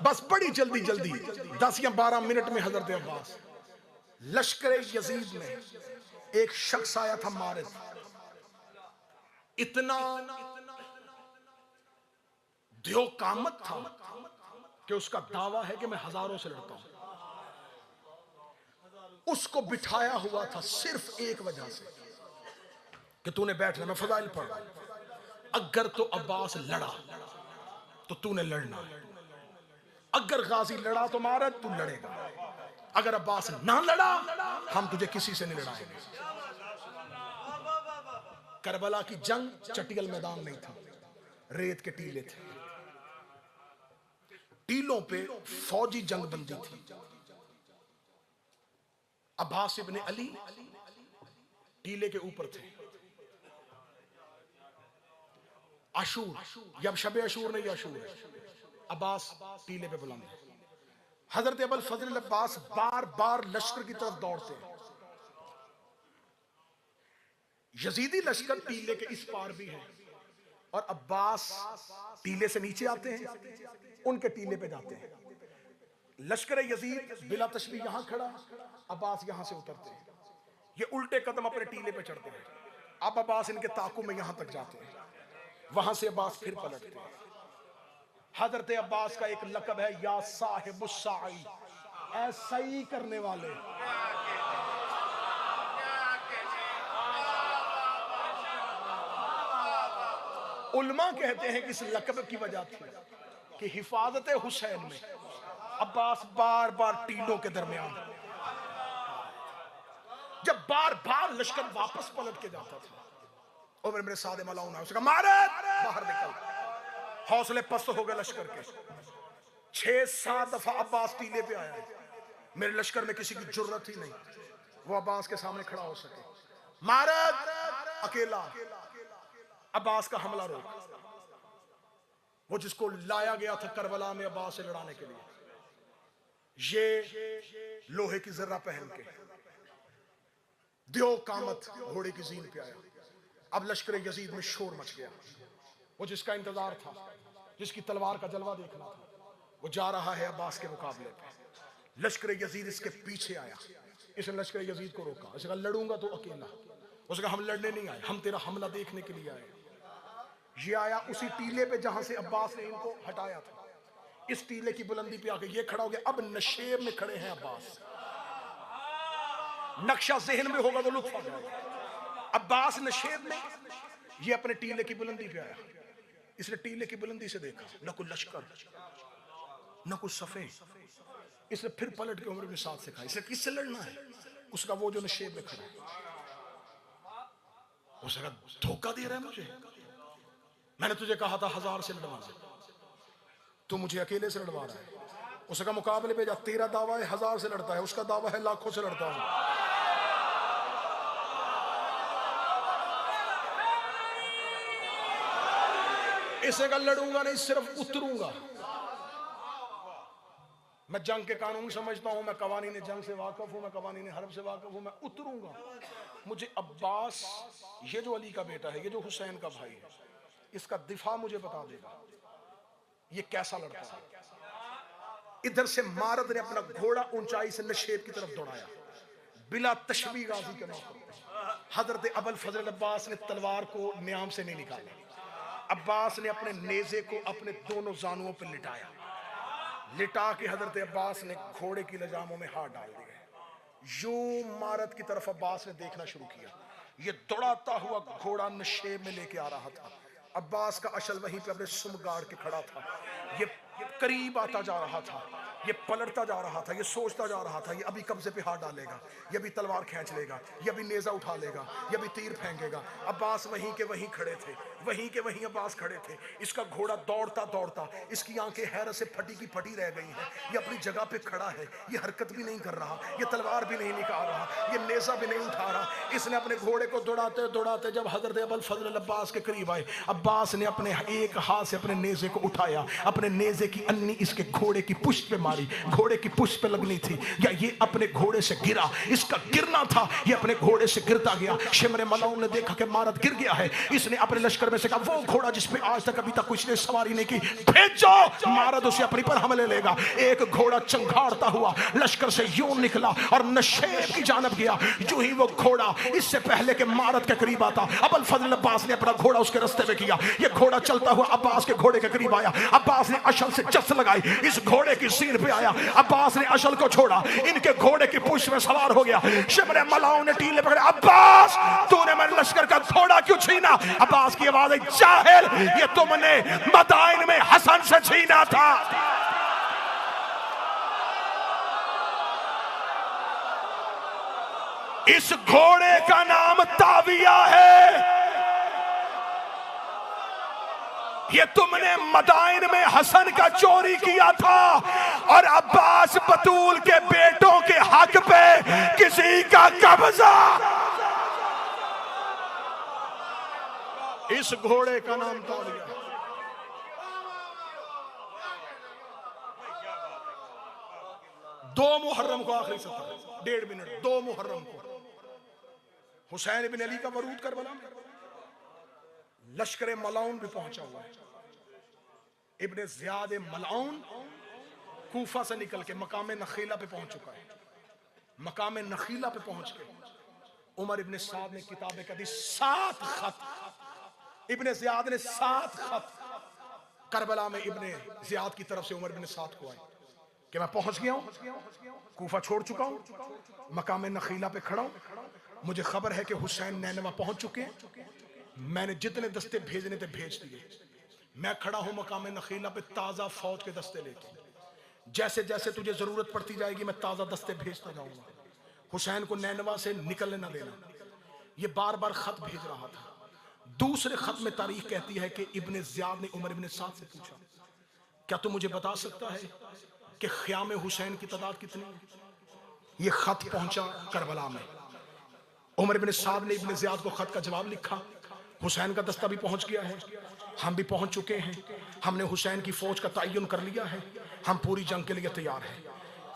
बस बड़ी जल्दी जल्दी 10 या 12 मिनट में हजरत अब्बास, लश्कर यजीद में एक शख्स आया था मारिद, इतना ध्यो कामत था कि उसका दावा है कि मैं हजारों से लड़ता हूं। उसको बिठाया हुआ था सिर्फ एक वजह से कि तूने बैठना, मैं फजाइल पढ़ रहा हूं। अगर तो अब्बास लड़ा तो तूने लड़ना है, अगर गाजी लड़ा तो मारा तू लड़ेगा, अगर अब्बास ना लड़ा हम तुझे किसी से नहीं लड़ाएंगे। करबला की जंग चटियल मैदान नहीं था, रेत के टीले थे, टीलों पे फौजी जंग बंदी थी। अब्बास इब्ने अली टीले के ऊपर थे। अशूर, जब शबे अशूर नहीं अशूर है, अब्बास टीले पे बुलंद है। हजरत अबुल फजल अब्बास बार बार लश्कर की तरफ दौड़ते हैं। यजीदी लश्कर टीले के इस पार भी है और अब्बास टीले से नीचे आते हैं, उनके टीले पे जाते हैं। लश्कर यजीद बिला तशबीह यहां खड़ा, अब्बास यहां से उतरते हैं, ये उल्टे कदम अपने टीले पे चढ़ते हैं। अब अब्बास इनके ताकू में यहां तक जाते हैं, वहां से अब्बास फिर पलटते हैं। हजरत अब्बास का एक लकब है या साहिबुस्साई, ऐसा ही करने वाले। उलमा कहते हैं कि इस लकब की वजह थी कि हिफाजत हुसैन में अब्बास बार बार टीलों के दरमियान, जब बार बार लश्कर वापस पलट के जाता था, और मेरे सादे मलाउन है, उसका मारे बाहर निकल, हौसले पस्त हो गए लश्कर के। 6-7 दफा अब्बास टीले पे आया है, मेरे लश्कर में किसी की जुर्रत ही नहीं वो अब्बास के सामने खड़ा हो सके। मारद अकेला, अब्बास का हमला रोक, वो जिसको लाया गया था करबला में अब्बास से लड़ाने के लिए, ये लोहे की जर्रा पहन के दियो कामत घोड़े की जीन पे आया। अब लश्कर यजीद में शोर मच गया। वो जिसका इंतजार था, जिसकी तलवार का जलवा देखना था, वो जा रहा है अब्बास के मुकाबले पे। लश्कर यजीद इसके पीछे आया, इसने लश्कर यजीद को रोका। उसने कहा लड़ूंगा तो अकेला। उसने कहा हम लड़ने नहीं आए, हम तेरा हमला देखने के लिए आए। ये आया उसी टीले पे जहां से अब्बास ने इनको हटाया था, इस टीले की बुलंदी पे आके ये खड़ा हो गया। अब नशेब में खड़े हैं अब्बास, नक्शा जहन में होगा तो लुत्फ आ जाएगा। अब्बास नशेब में, ये अपने टीले की बुलंदी पे आया। इसने टीले की बुलंदी से देखा, न कोई लश्कर न कुछ सफे। इसने फिर पलट के उम्र में साथ से कहा, इसे किससे लड़ना है? उसका वो जो नशेब में खड़ा है, उसने कहा धोखा दे रहा है मुझे, मैंने तुझे कहा था 1000 से लड़वाना, तू मुझे अकेले से लड़वा रहा है। उसका मुकाबले पे जा, तेरा दावा है 1000 से लड़ता है, उसका दावा है लाखों से लड़ता हूं। इसे का लड़ूंगा नहीं, सिर्फ उतरूंगा। मैं जंग के कानून समझता हूं, मैं कवानीन जंग से वाकिफ हूं, मैं कवानीन हर्ब से वाकिफ हूं, मैं उतरूंगा। मुझे अब्बास, ये जो अली का बेटा है, ये जो हुसैन का भाई है, इसका दिफा मुझे बता देगा ये कैसा लड़ता है। इधर से मारद ने अपना घोड़ा ऊंचाई से नशेब की तरफ दौड़ाया, बिला तशबीह गाजी के मौके पर। हजरत अबुल फजल अब्बास ने तलवार को न्याम से नहीं निकाला, अब्बास ने अपने नेज़े को अपने दोनों जानुओं पर लिटाया। लिटा के हजरत अब्बास ने घोड़े की लजामों में हाथ डाल दिए। यूं मारद की तरफ अब्बास ने देखना शुरू किया। ये दौड़ाता हुआ घोड़ा नशेब में लेके आ रहा था। अब्बास का अशल वहीं पे अपने सुम गाड़ के खड़ा था। ये करीब आता जा रहा था, ये पलटता जा रहा था, ये सोचता जा रहा था, ये अभी कब्जे पे हाथ डालेगा, ये भी तलवार खींच लेगा, ये भी नेजा उठा लेगा, ये भी तीर फेंकेगा। अब्बास वहीं के वहीं खड़े थे। वहीं के वहीं अब्बास खड़े थे। इसका घोड़ा दौड़ता दौड़ता, इसकी आंखें हैरत से फटी की फटी रह गई हैं। ये अपनी जगह पे खड़ा है, ये हरकत भी नहीं कर रहा, ये तलवार भी नहीं निकाल रहा, ये नेज़ा भी नहीं उठा रहा। इसने अपने घोड़े को दौड़ाते दौड़ाते जब हजरत अबुल फजल अब्बास के करीब आए, अब्बास ने अपने एक हाथ से अपने नेज़े को उठाया, अपने नेज़े की अन्नी इसके घोड़े की पुष्ट पे मारी। घोड़े की पुष्ट पे लगनी थी या ये अपने घोड़े से गिरा, इसका गिरना था, ये अपने घोड़े से गिरता गया। शिमर मलाउन ने देखा कि मारद गिर गया है। इसने अपने लश्कर में से कहा, वो घोड़ा जिसपे आज तक अभी तक कुछ ने सवारी नहीं की, भेजो, मारद उसे अपनी पर हमले लेगा। एक घोड़ा चंगाड़ता हुआ लश्कर से यूं निकला और नशेब की जानब गया। जो ही वो घोड़ा इससे पहले के मारद के करीब आता, अबुल फजल अब्बास ने अपना घोड़ा उसके रास्ते में किया। ये घोड़ा चलता हुआ अब्बास के घोड़े के करीब आया। अब्बास ने अशल से जस लगाई, इस घोड़े की सीन पे आया। अब्बास ने अशल को छोड़ा, इनके घोड़े की पुष्ट में सवार हो गया। शिमर मलाउन ने टीले पकड़े, अब्बास तूने मेरे लश्कर का घोड़ा क्यों छीना? अब्बास की आवाज है, जाहिल, ये तुमने मदाइन में हसन से छीना था। इस घोड़े का नाम ताविया है। ये तुमने मदाइन में हसन का चोरी किया था और अब्बास बतूल के बेटों के हक पे किसी का कब्जा। इस घोड़े का नाम ताविया। दो मुहर्रम को, आखिरी सत्र 1.5 मिनट, 2 मुहर्रम को हुसैन इब्न अली का वरूद करबला में लश्कर मलाउन भी पहुंचा हुआ है। इब्न ज़ियाद मलाउन कूफा से निकल के मकाम नखीला पे पहुंच चुका है। मकाम नखीला पे पहुंच के उमर इब्न साद ने किताब कदी 7 खत, इब्न ज़ियाद ने 7 खत करबला में इब्न ज़ियाद की तरफ से उमर इब्न साद को आए कि मैं पहुंच गया हूं, कूफा छोड़ चुका हूं, मकाम नखीला पे खड़ा हूं, मुझे खबर है कि हुसैन नैनवा पहुंच चुके हैं। मैंने जितने दस्ते भेजने थे भेज दिए। मैं खड़ा हूं मकाम नखीला पे ताजा फौज के दस्ते लेके। जैसे जैसे तुझे जरूरत पड़ती जाएगी मैं ताजा दस्ते भेजता जाऊंगा। हुसैन को नैनवा से निकलने ना देना। ये बार बार खत भेज रहा था। दूसरे खत में तारीख कहती है कि इब्न ज़ियाद ने उमर इब्न साद से पूछा, क्या तू मुझे बता सकता है कि ख़याम हुसैन की तादाद कितनी है? ये खत पहुंचा करबला में। उमर इब्न साद ने इब्न ज़ियाद को खत का जवाब लिखा। हुसैन का दस्ता भी पहुंच गया है, हम भी पहुंच चुके हैं, हमने हुसैन की फौज का तयन कर लिया है, हम पूरी जंग के लिए तैयार हैं।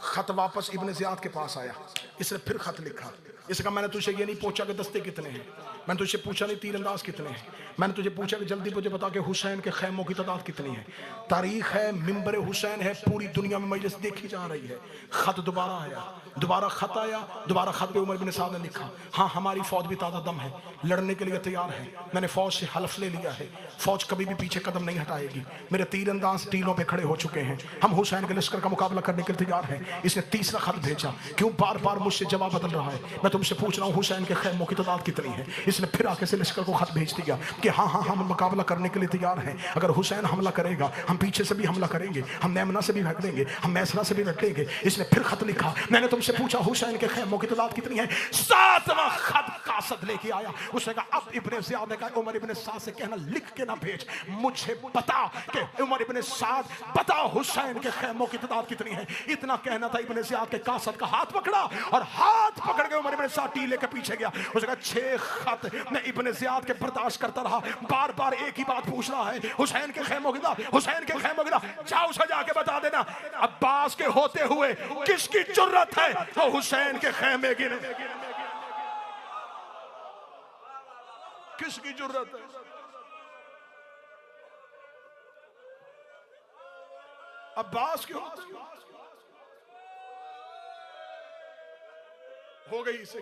खत वापस इब्न ज़ियाद के पास आया। इसने फिर खत लिखा। इसने कहा, मैंने तुझे ये नहीं पूछा कि दस्ते कितने हैं, मैंने तुझे पूछा नहीं तीरंदाज कितने हैं, मैंने तुझे पूछा कि जल्दी मुझे बता के हुसैन के खैमों की तादाद कितनी है। तारीख है, मिंबर हुसैन है, पूरी दुनिया में मजलिस देखी जा रही है। खत दोबारा आया, दोबारा खत आया, दोबारा खत पे उमर बिन साद ने लिखा, हाँ हमारी फौज भी ताज़ा दम है, लड़ने के लिए तैयार है। मैंने फौज से हल्फ ले लिया है, फौज कभी भी पीछे कदम नहीं हटाएगी। मेरे तीरंदाज टीलों पे खड़े हो चुके हैं, हम हुसैन के लश्कर का मुकाबला करने के लिए तैयार हैं। इसने तीसरा खत भेजा, क्यों बार बार मुझसे जवाब बदल रहा है, मैं तुमसे पूछ रहा हूँ हुसैन के खैमों की तादाद कितनी है। इसने फिर आके से लश्कर को खत भेज दिया कि हाँ हाँ हम मुकाबला करने के लिए तैयार हैं। अगर हुसैन हमला करेगा हम पीछे से भी हमला करेंगे, हम नैमना से भी भग देंगे, हम मैसरा से भी भग देंगे। इसने फिर खत लिखा, मैंने तुमसे पूछा हुसैन के खैमों की तादाद कितनी है। 7वां खत कासद लेके आया। उसने कहा, अब इब्ने ज़ियाद ने कहा, उमर इब्ने साद से कहना लिख के ना भेज, मुझे बता कि उमर इब्ने साद बता हुसैन के खैमों की तादाद कितनी है। इतना कहना था। इब्ने ज़ियाद के कासद का हाथ पकड़ा और हाथ पकड़ के उमर इब्ने साद टीले के पीछे गया। उसने कहा 6 खत मैं इब्ने ज़ियाद के बर्दाश्त करता रहा, बार बार एक ही बात पूछ रहा है, हुसैन के खैमों की तादाद, हुसैन के खैमों की तादाद। जाओ उसे जाके बता देना। अब्बास के होते हुए किसकी जुर्रत है वो हुसैन के खैमे गिने? किसकी जुर्रत है? अब्बास क्यों हो गई? इसे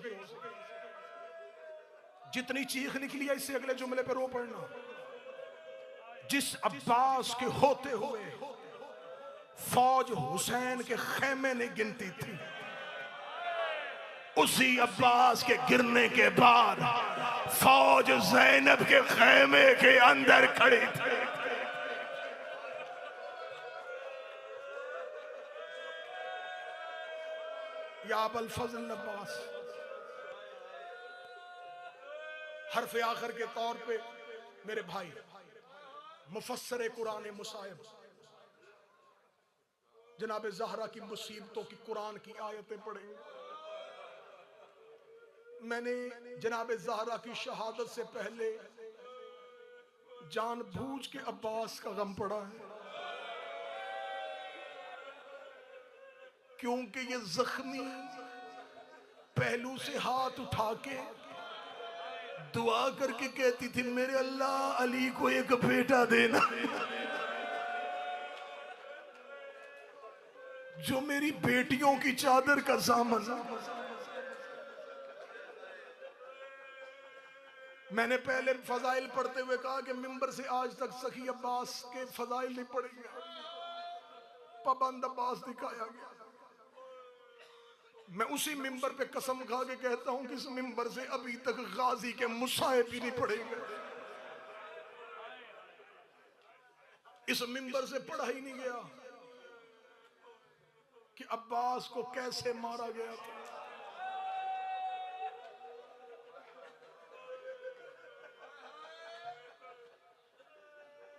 जितनी चीख निकली है इससे अगले जुमले पे रो पड़ना। जिस अब्बास के होते हुए फौज हुसैन के खैमे ने गिनती थी, उसी अब्बास के गिरने के बाद फौज ज़ैनब के खैमे के अंदर खड़ी थी। या अबुल फजल अब्बास हरफ आखिर के तौर पे मेरे भाई, मुफस्सर कुरान मुसाहिब जनाब ज़हरा की मुसीबतों की कुरान की आयतें पढ़ेंगे। मैंने जनाब ज़हरा की शहादत से पहले जानबूझ के अब्बास का गम पड़ा है, क्योंकि ये जख्मी पहलू से हाथ उठा के दुआ करके कहती थी, मेरे अल्लाह अली को एक बेटा देना जो मेरी बेटियों की चादर का सामन। मैंने पहले फजाइल पढ़ते हुए कहा कि मिंबर से आज तक सखी अब्बास के फजाइल नहीं पढ़े गए, पाबंद अब्बास दिखाया गया। मैं उसी मिंबर पे कसम खा के कहता हूं कि इस मिंबर से अभी तक गाजी के मुसाहिब भी नहीं पढ़े गए, इस मिंबर से पढ़ा ही नहीं गया कि अब्बास को कैसे मारा गया था।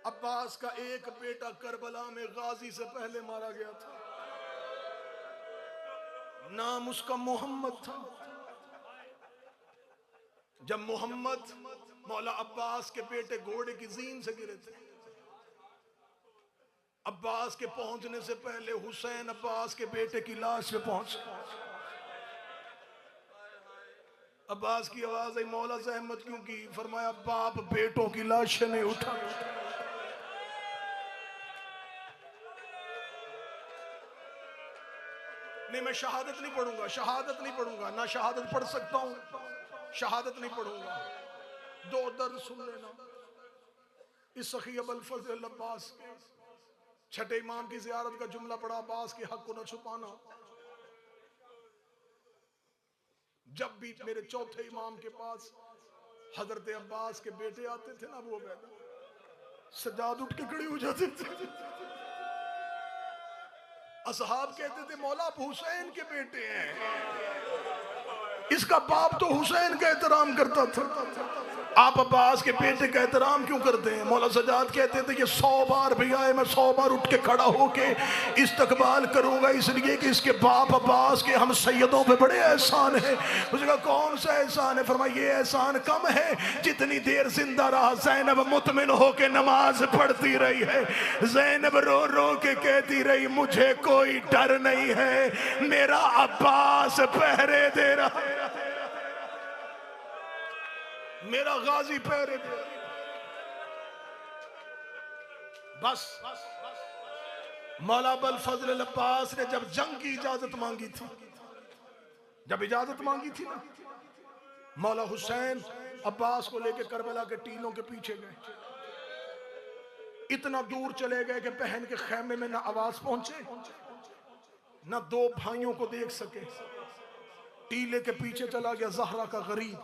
अब्बास का एक बेटा करबला में गाजी से पहले मारा गया था, नाम उसका मोहम्मद था। जब मोहम्मद मौला अब्बास के बेटे घोड़े की जीन से गिरे थे, अब्बास के पहुंचने से पहले हुसैन अब्बास के बेटे की लाश पे पहुंचे। अब्बास की आवाज आई, मौला जहमत क्यों की? फरमाया, बाप बेटों की लाशें नहीं उठा। नहीं, मैं शहादत नहीं पढ़ूंगा, शहादत नहीं पढ़ूंगा, ना शहादत पढ़ सकता हूं, शहादत नहीं पढ़ूंगा। दो दर्द सुन लेना। इस सखी अबुल फजल अब्बास के छठे इमाम की जियारत का जुमला पड़ा, अब्बास के हक को न छुपाना। जब भी मेरे चौथे इमाम के पास हजरत अब्बास के बेटे आते थे ना, वो बेटा सजाद उठ के खड़े हो जाते थे। असहाब कहते थे, मौला आप हुसैन के बेटे हैं, इसका बाप तो हुसैन का एहतराम करता था, आप अब्बास के बेटे का एहतराम क्यों करते हैं? मौला सजाद कहते थे कि 100 बार भी आए मैं 100 बार उठ के खड़ा होके इस्तकबाल करूंगा, इसलिए कि इसके बाप अब्बास के हम सैयदों पे बड़े एहसान है। उसने कहा, कौन सा एहसान है? फरमाया, ये एहसान कम है जितनी देर जिंदा रहा ज़ैनब मुतमिन होके नमाज पढ़ती रही है, ज़ैनब रो रो के कहती रही, मुझे कोई डर नहीं है, मेरा अब्बास पहरे दे रहा है, मेरा गाजी पहरे दे। बस मौला अबुल फजल अब्बास ने जब जंग की इजाजत मांगी थी, जब इजाजत मांगी थी ना, मौला हुसैन अब्बास को लेकर करबला के टीलों के पीछे गए। इतना दूर चले गए कि बहन के खेमे में ना आवाज पहुंचे, ना दो भाइयों को देख सके। टीले के पीछे चला गया ज़हरा का गरीब।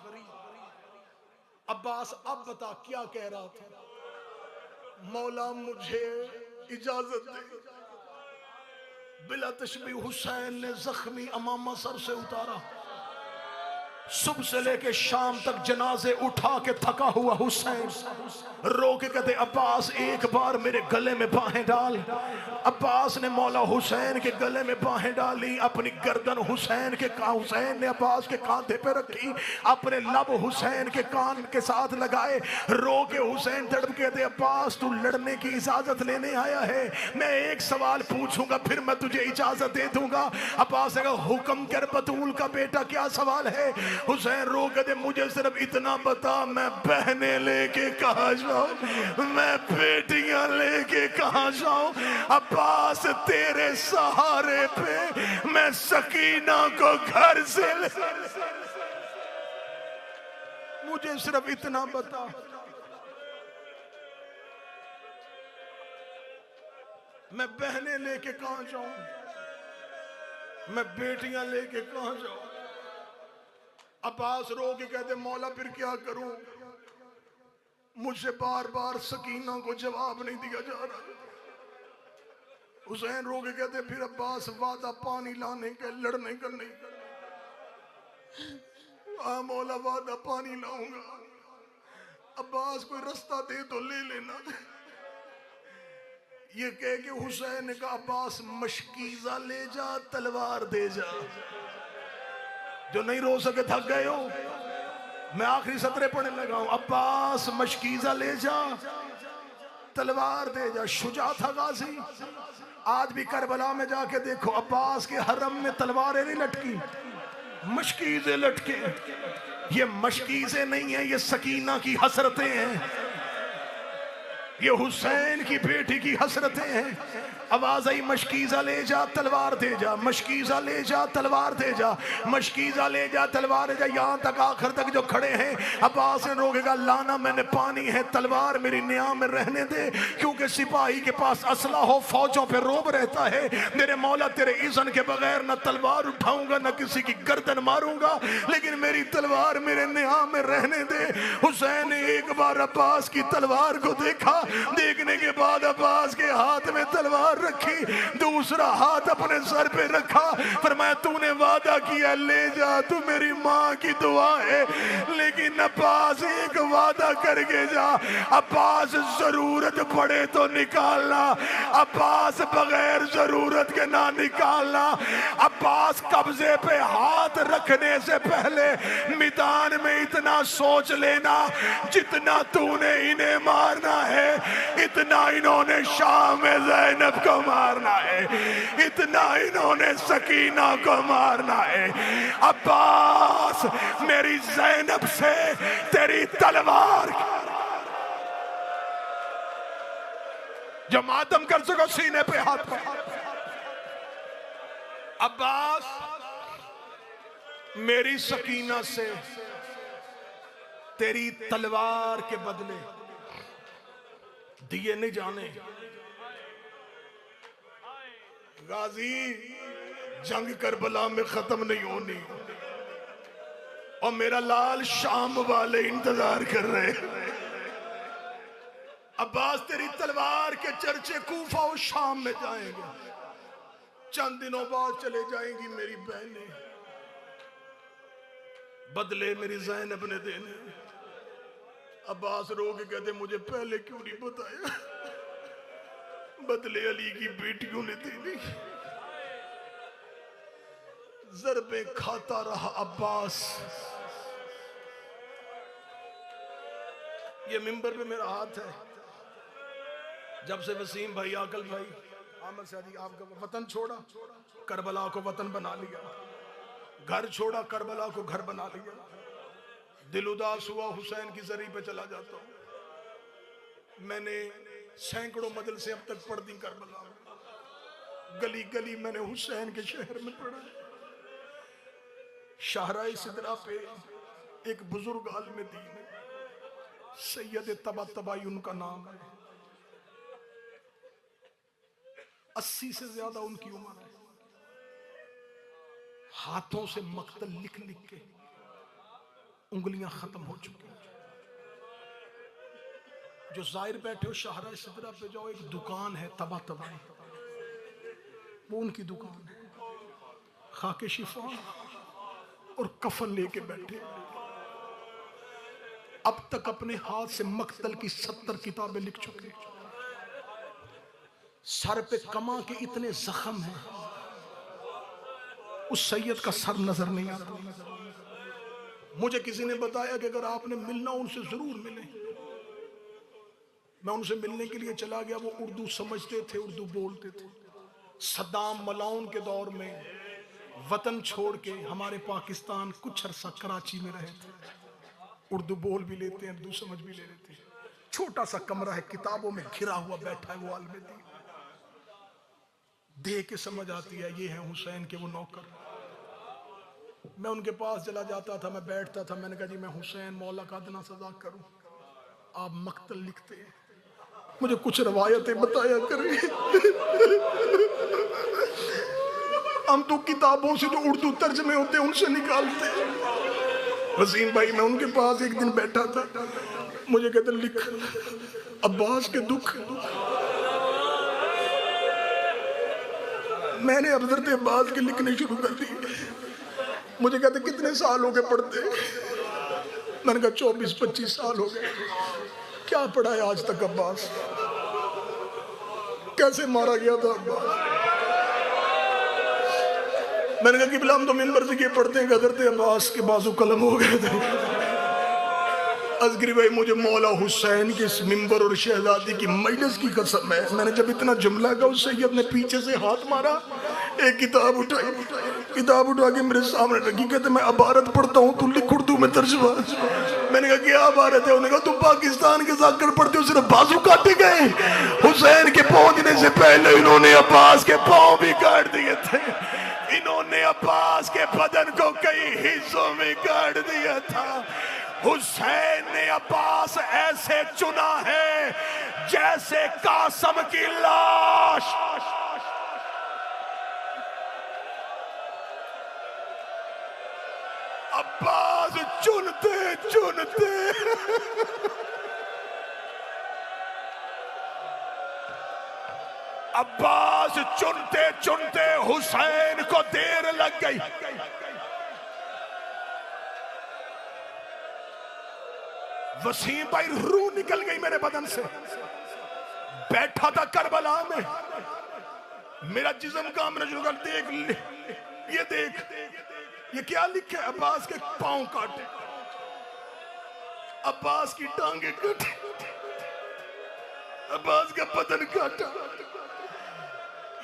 अब्बास अब बता क्या कह रहा था? मौला मुझे इजाजत दे। बिला तशबीह हुसैन ने जख्मी अमामा सर से उतारा, सुबह से लेके शाम तक जनाजे उठा के थका हुआ हुसैन रो के कहते, अब्बास एक बार मेरे गले में बाहें डाल। अब्बास ने मौला हुसैन के गले में बाहें डाली, अपनी गर्दन हुसैन ने अब्बास के कांधे पे रखी, अपने लब हुसैन के कान के साथ लगाए। रो के हुसैन तड़प के कहते, अब्बास तू लड़ने की इजाजत लेने आया है, मैं एक सवाल पूछूंगा फिर मैं तुझे इजाजत दे दूंगा। अब्बास ने कहा, हुक्म कर बतूल का बेटा, क्या सवाल है? हुसैन रो के दे, मुझे सिर्फ इतना बता, मैं बहने लेके कहां जाऊं, मैं बेटियां लेके कहां जाऊं? अब्बास तेरे सहारे पे मैं सकीना को घर से ले, मुझे सिर्फ इतना बता। मैं बहने लेके कहां जाऊं, मैं बेटियां लेके कहां जाऊं? अब्बास रो के कहते, मौला फिर क्या करूं, मुझसे बार बार सकीना को जवाब नहीं दिया जा रहा। हुसैन रो के कहते, फिर अब्बास वादा पानी लाने के, लड़ने का नहीं। मौला वादा पानी लाऊंगा, अब्बास कोई रास्ता दे तो ले लेना। ये कह के हुसैन ने कहा अब्बास मशकीजा ले जा, तलवार दे जा। जो नहीं रो सके थक गए हो, मैं आखिरी सतरे पढ़ने लगा हूं। अब्बास मशकीजा ले जा, तलवार दे जा। शुजा था गाजी। आज भी करबला में जाके देखो, अब्बास के हरम में तलवारें नहीं लटकी, मशकीज़े लटके। ये मशकीज़े नहीं है, ये सकीना की हसरतें हैं, ये हुसैन की बेटी की हसरतें हैं। आवाज आई मशकीज़ा ले जा, तलवार दे जा, मशकीज़ा ले जा, तलवार दे जा, मशकीज़ा ले जा, तलवार दे जा। यहां तक आखिर तक जो खड़े हैं, अब्बास ने रोकेगा लाना मैंने पानी है, तलवार मेरी निया में रहने दे, क्योंकि सिपाही के पास असला हो, फौजों पे रोब रहता है। मेरे मौला तेरे इज़्न के बगैर न तलवार उठाऊंगा न किसी की गर्दन मारूंगा, लेकिन मेरी तलवार मेरे निया में रहने दे। हुसैन ने एक बार अब्बास की तलवार को देखा, देखने के बाद अब्बास के हाथ में तलवार रखी, दूसरा हाथ अपने सर पे रखा, फरमाया तूने वादा किया ले जा, तू मेरी माँ की दुआ है, लेकिन अब्बास एक वादा करके जा, अब्बास जरूरत पड़े तो निकालना, अब्बास बगैर जरूरत के ना निकालना। अब्बास कब्जे पे हाथ रखने से पहले मैदान में इतना सोच लेना, जितना तूने इन्हें मारना है इतना इन्होंने शाम में ज़ैनब को मारना है, इतना इन्होंने सकीना को मारना है। अब्बास मेरी ज़ैनब से तेरी तलवार जो मातम कर सको सीने पे हाथ पर। अब्बास मेरी सकीना से तेरी तलवार के बदले दिए नहीं जाने। गाजी जंग करबला में खत्म नहीं होनी, और मेरा लाल शाम वाले इंतजार कर रहे हैं। अब्बास तेरी तलवार के चर्चे कूफा और शाम में जाएंगे, चंद दिनों बाद चले जाएंगी मेरी बहनें, बदले मेरी ज़ैनब ने देने। अब्बास रो के कहते मुझे पहले क्यों नहीं बताया, बदले अली की बेटियों ने देनी। ज़रबे खाता रहा अब्बास। ये मिंबर पे मेरा हाथ है, जब से वसीम भाई, आकल भाई, आमद शादी आपका वतन छोड़ा, करबला को वतन बना लिया, घर छोड़ा, करबला को घर बना लिया। दिल उदास हुआ, हुसैन की जरी पे चला जाता हूं। मैंने सैकड़ों मदरसे अब तक पढ़ दी करबला, गली गली मैंने हुसैन के शहर में पढ़ा। शाहराए सिदरा पे एक बुजुर्ग आलिम दीन है, सैयद तबातबाई उनका नाम है। 80 से ज्यादा उनकी उम्र है। हाथों से मक्तल लिख लिख के उंगलियां खत्म हो चुकी हैं। जो जाहिर बैठे हो शाहराए सिदरा पे जाओ, एक दुकान है तबातबाई, वो उनकी दुकान है। खाके शिफा और कफन लेके बैठे, अब तक अपने हाथ से मक्तल की 70 किताबें लिख चुके। सर पे कमा के इतने जख्म हैं, उस सैयद का सर नजर नहीं आता। मुझे किसी ने बताया कि अगर आपने मिलना उनसे जरूर मिले। मैं उनसे मिलने के लिए चला गया। वो उर्दू समझते थे, उर्दू बोलते थे। सद्दाम मलाउन के दौर में वतन छोड़ के हमारे पाकिस्तान कुछ अरसा कराची में रहे थे। उर्दू बोल भी लेते हैं, उर्दू समझ भी ले लेते हैं। छोटा सा कमरा है, किताबों में घिरा हुआ बैठा है वो आलिम दीन। देख के समझ आती है ये है हुसैन के वो नौकर। मैं उनके पास चला जाता था, मैं बैठता था। मैंने कहा जी मैं हुसैन मौला का अदना सजा करूं, आप मक्तल लिखते हैं, मुझे कुछ रवायतें बताया करें। हम तो किताबों से जो उर्दू तर्जमे होते हैं उनसे निकालते हैं। वसीम भाई, मैं उनके पास एक दिन बैठा था, मुझे कहते लिख अब्बास के दुख। मैंने हज़रत अब्बास के लिखने शुरू कर दिए। मुझे कहते कितने साल हो गए पढ़ते? मैंने कहा 24-25 साल हो गए, क्या पढ़ा है आज तक अब्बास? कैसे मारा गया था अब्बास? मैंने कहा कि हम तो मिंबर से ये पढ़ते हैं गदरते अब्बास के बाजू कलम हो गए थे। असगरी भाई मुझे मौला हुसैन के इस मिंबर और शहजादी की मजलिस की कसम है, मैंने जब इतना जुमला कहा उस सैयद ने पीछे से हाथ मारा, एक किताब उठाई, किताब उठा के मेरे सामने रखी, कहते मैं अबारत पढ़ता हूँ, तू लिख उर्दू में तर्जुमा। मैंने कहा क्या अबारत है? उन्होंने कहा तुम पाकिस्तान के साथ कर पढ़ते हो, सिर्फ बाजू काटे गए, हुसैन के पहुंचने से पहले इन्होंने अब्बास के पाँव भी काट दिए थे, इन्होंने अब्बास के बदन को कई हिस्सों में काट दिया था। हुसैन ने अब्बास ऐसे चुना है जैसे कासम की लाश। अब्बास चुनते चुनते अब्बास चुनते चुनते हुसैन को देर लग गई। वसीम भाई रूह निकल गई मेरे बदन से। बैठा था करबला में, मेरा जिस्म काम न शुरू कर, देख ये देख ये क्या लिखा है? अब्बास के पांव काटे, अब्बास की टांगे काटे, अब्बास का बदन काटा।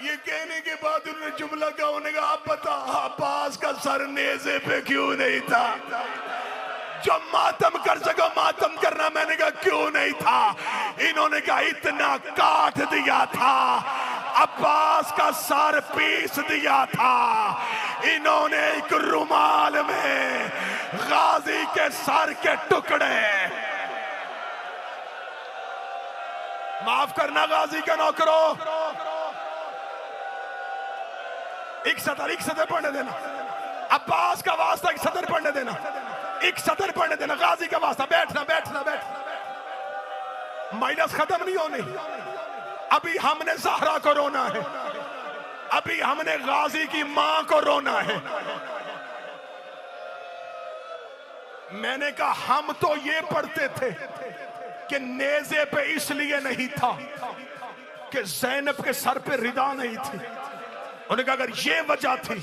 ये कहने के बाद उन्होंने जुमला कहा, उन्होंने कहा आप बता अब्बास का सर नेज़े पे क्यों नहीं था? जो मातम कर सको मातम करना। मैंने कहा क्यों नहीं था? इन्होंने कहा इतना काट दिया था, अब्बास का सर पीस दिया था। इन्होंने एक रुमाल में गाजी के सर के टुकड़े, माफ करना गाजी का नौकरो, एक सदर पढ़ने देना, अब्बास का वास्ता एक सदर पढ़ने देना, एक सदर पढ़ने देना, गाजी का वास्ता। बैठना बैठना बैठना। माइनस खत्म नहीं होनी, अभी हमने ज़हरा को रोना है, अभी हमने गाजी की मां को रोना है। मैंने कहा हम तो ये पढ़ते थे कि नेज़े पे इसलिए नहीं था कि ज़ैनब के सर पे रिदा नहीं थी। उन्होंने कहा अगर ये वजह थी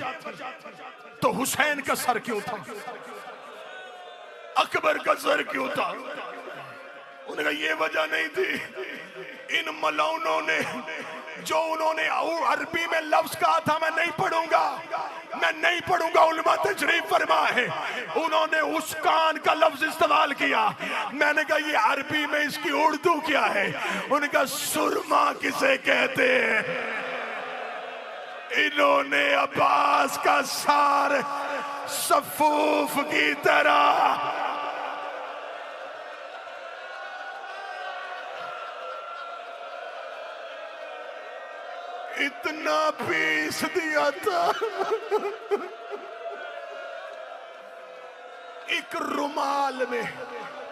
तो हुसैन का सर क्यों था, अकबर का सर क्यों था? उन्होंने कहा ये वजह नहीं थी। इन मलौनों ने जो उन्होंने अरबी में लफ्ज कहा था मैं नहीं पढ़ूंगा, मैं नहीं पढ़ूंगा, उलमा तशरीफ फरमा है, उन्होंने उस कान का लफ्ज इस्तेमाल किया। मैंने कहा ये अरबी में इसकी उर्दू क्या है? उन्होंने कहा सुरमा किसे कहते हैं। इन्होंने अब्बास का सर सफूफ की तरह इतना पीस दिया था। एक रुमाल में,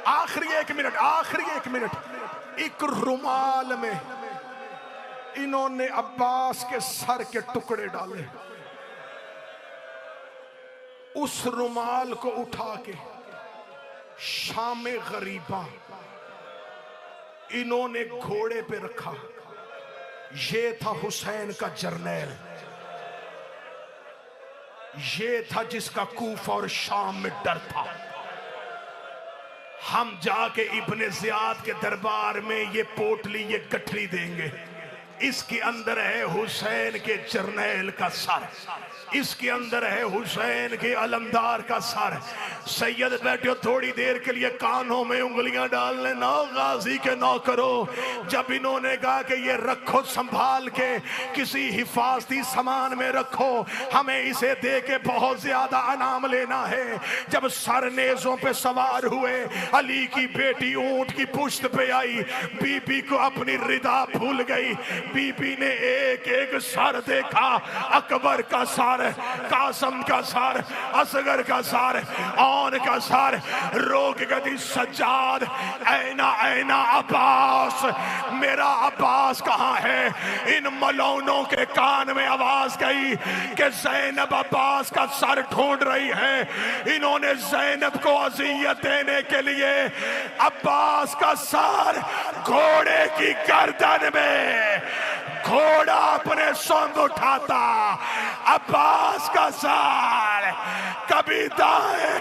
आखिरी एक मिनट, एक रुमाल में इन्होंने अब्बास के सर के टुकड़े डाले। उस रुमाल को उठा के शाम गरीबा इन्होंने घोड़े पे रखा। ये था हुसैन का जर्नैल, ये था जिसका कूफा और शाम में डर था। हम जाके इब्ने ज़ियाद के दरबार में ये पोटली, ये गठरी देंगे, इसके अंदर है हुसैन के जर्नैल का सर, इसके अंदर है हुसैन के अलमदार का सर। सैयद बैठो थोड़ी देर के लिए कानों में उंगलियां डालने ना, गाजी के ना करो। जब इन्होंने कहा कि ये रखो संभाल के, किसी हिफाजती सामान में रखो, हमें इसे दे के बहुत ज्यादा अनाम लेना है। जब सर नेज़ों पे सवार हुए, अली की बेटी ऊंट की पुश्त पे आई, बीबी को अपनी रिदा भूल गई, बीबी ने एक एक सर देखा, अकबर का सर, कासम का सर, असगर का सर, औन का सर। रोक गदी सज्जाद, ऐना ऐना अब्बास, मेरा अब्बास कहाँ है? इन मलौनों के कान में आवाज गई कि ज़ैनब अब्बास का सर ढूंढ रही है। इन्होंने ज़ैनब को अज़ियत देने के लिए अब्बास का सर घोड़े की गर्दन में, घोड़ा अपने सूंड उठाता, अब्बास का सर कभी दाएं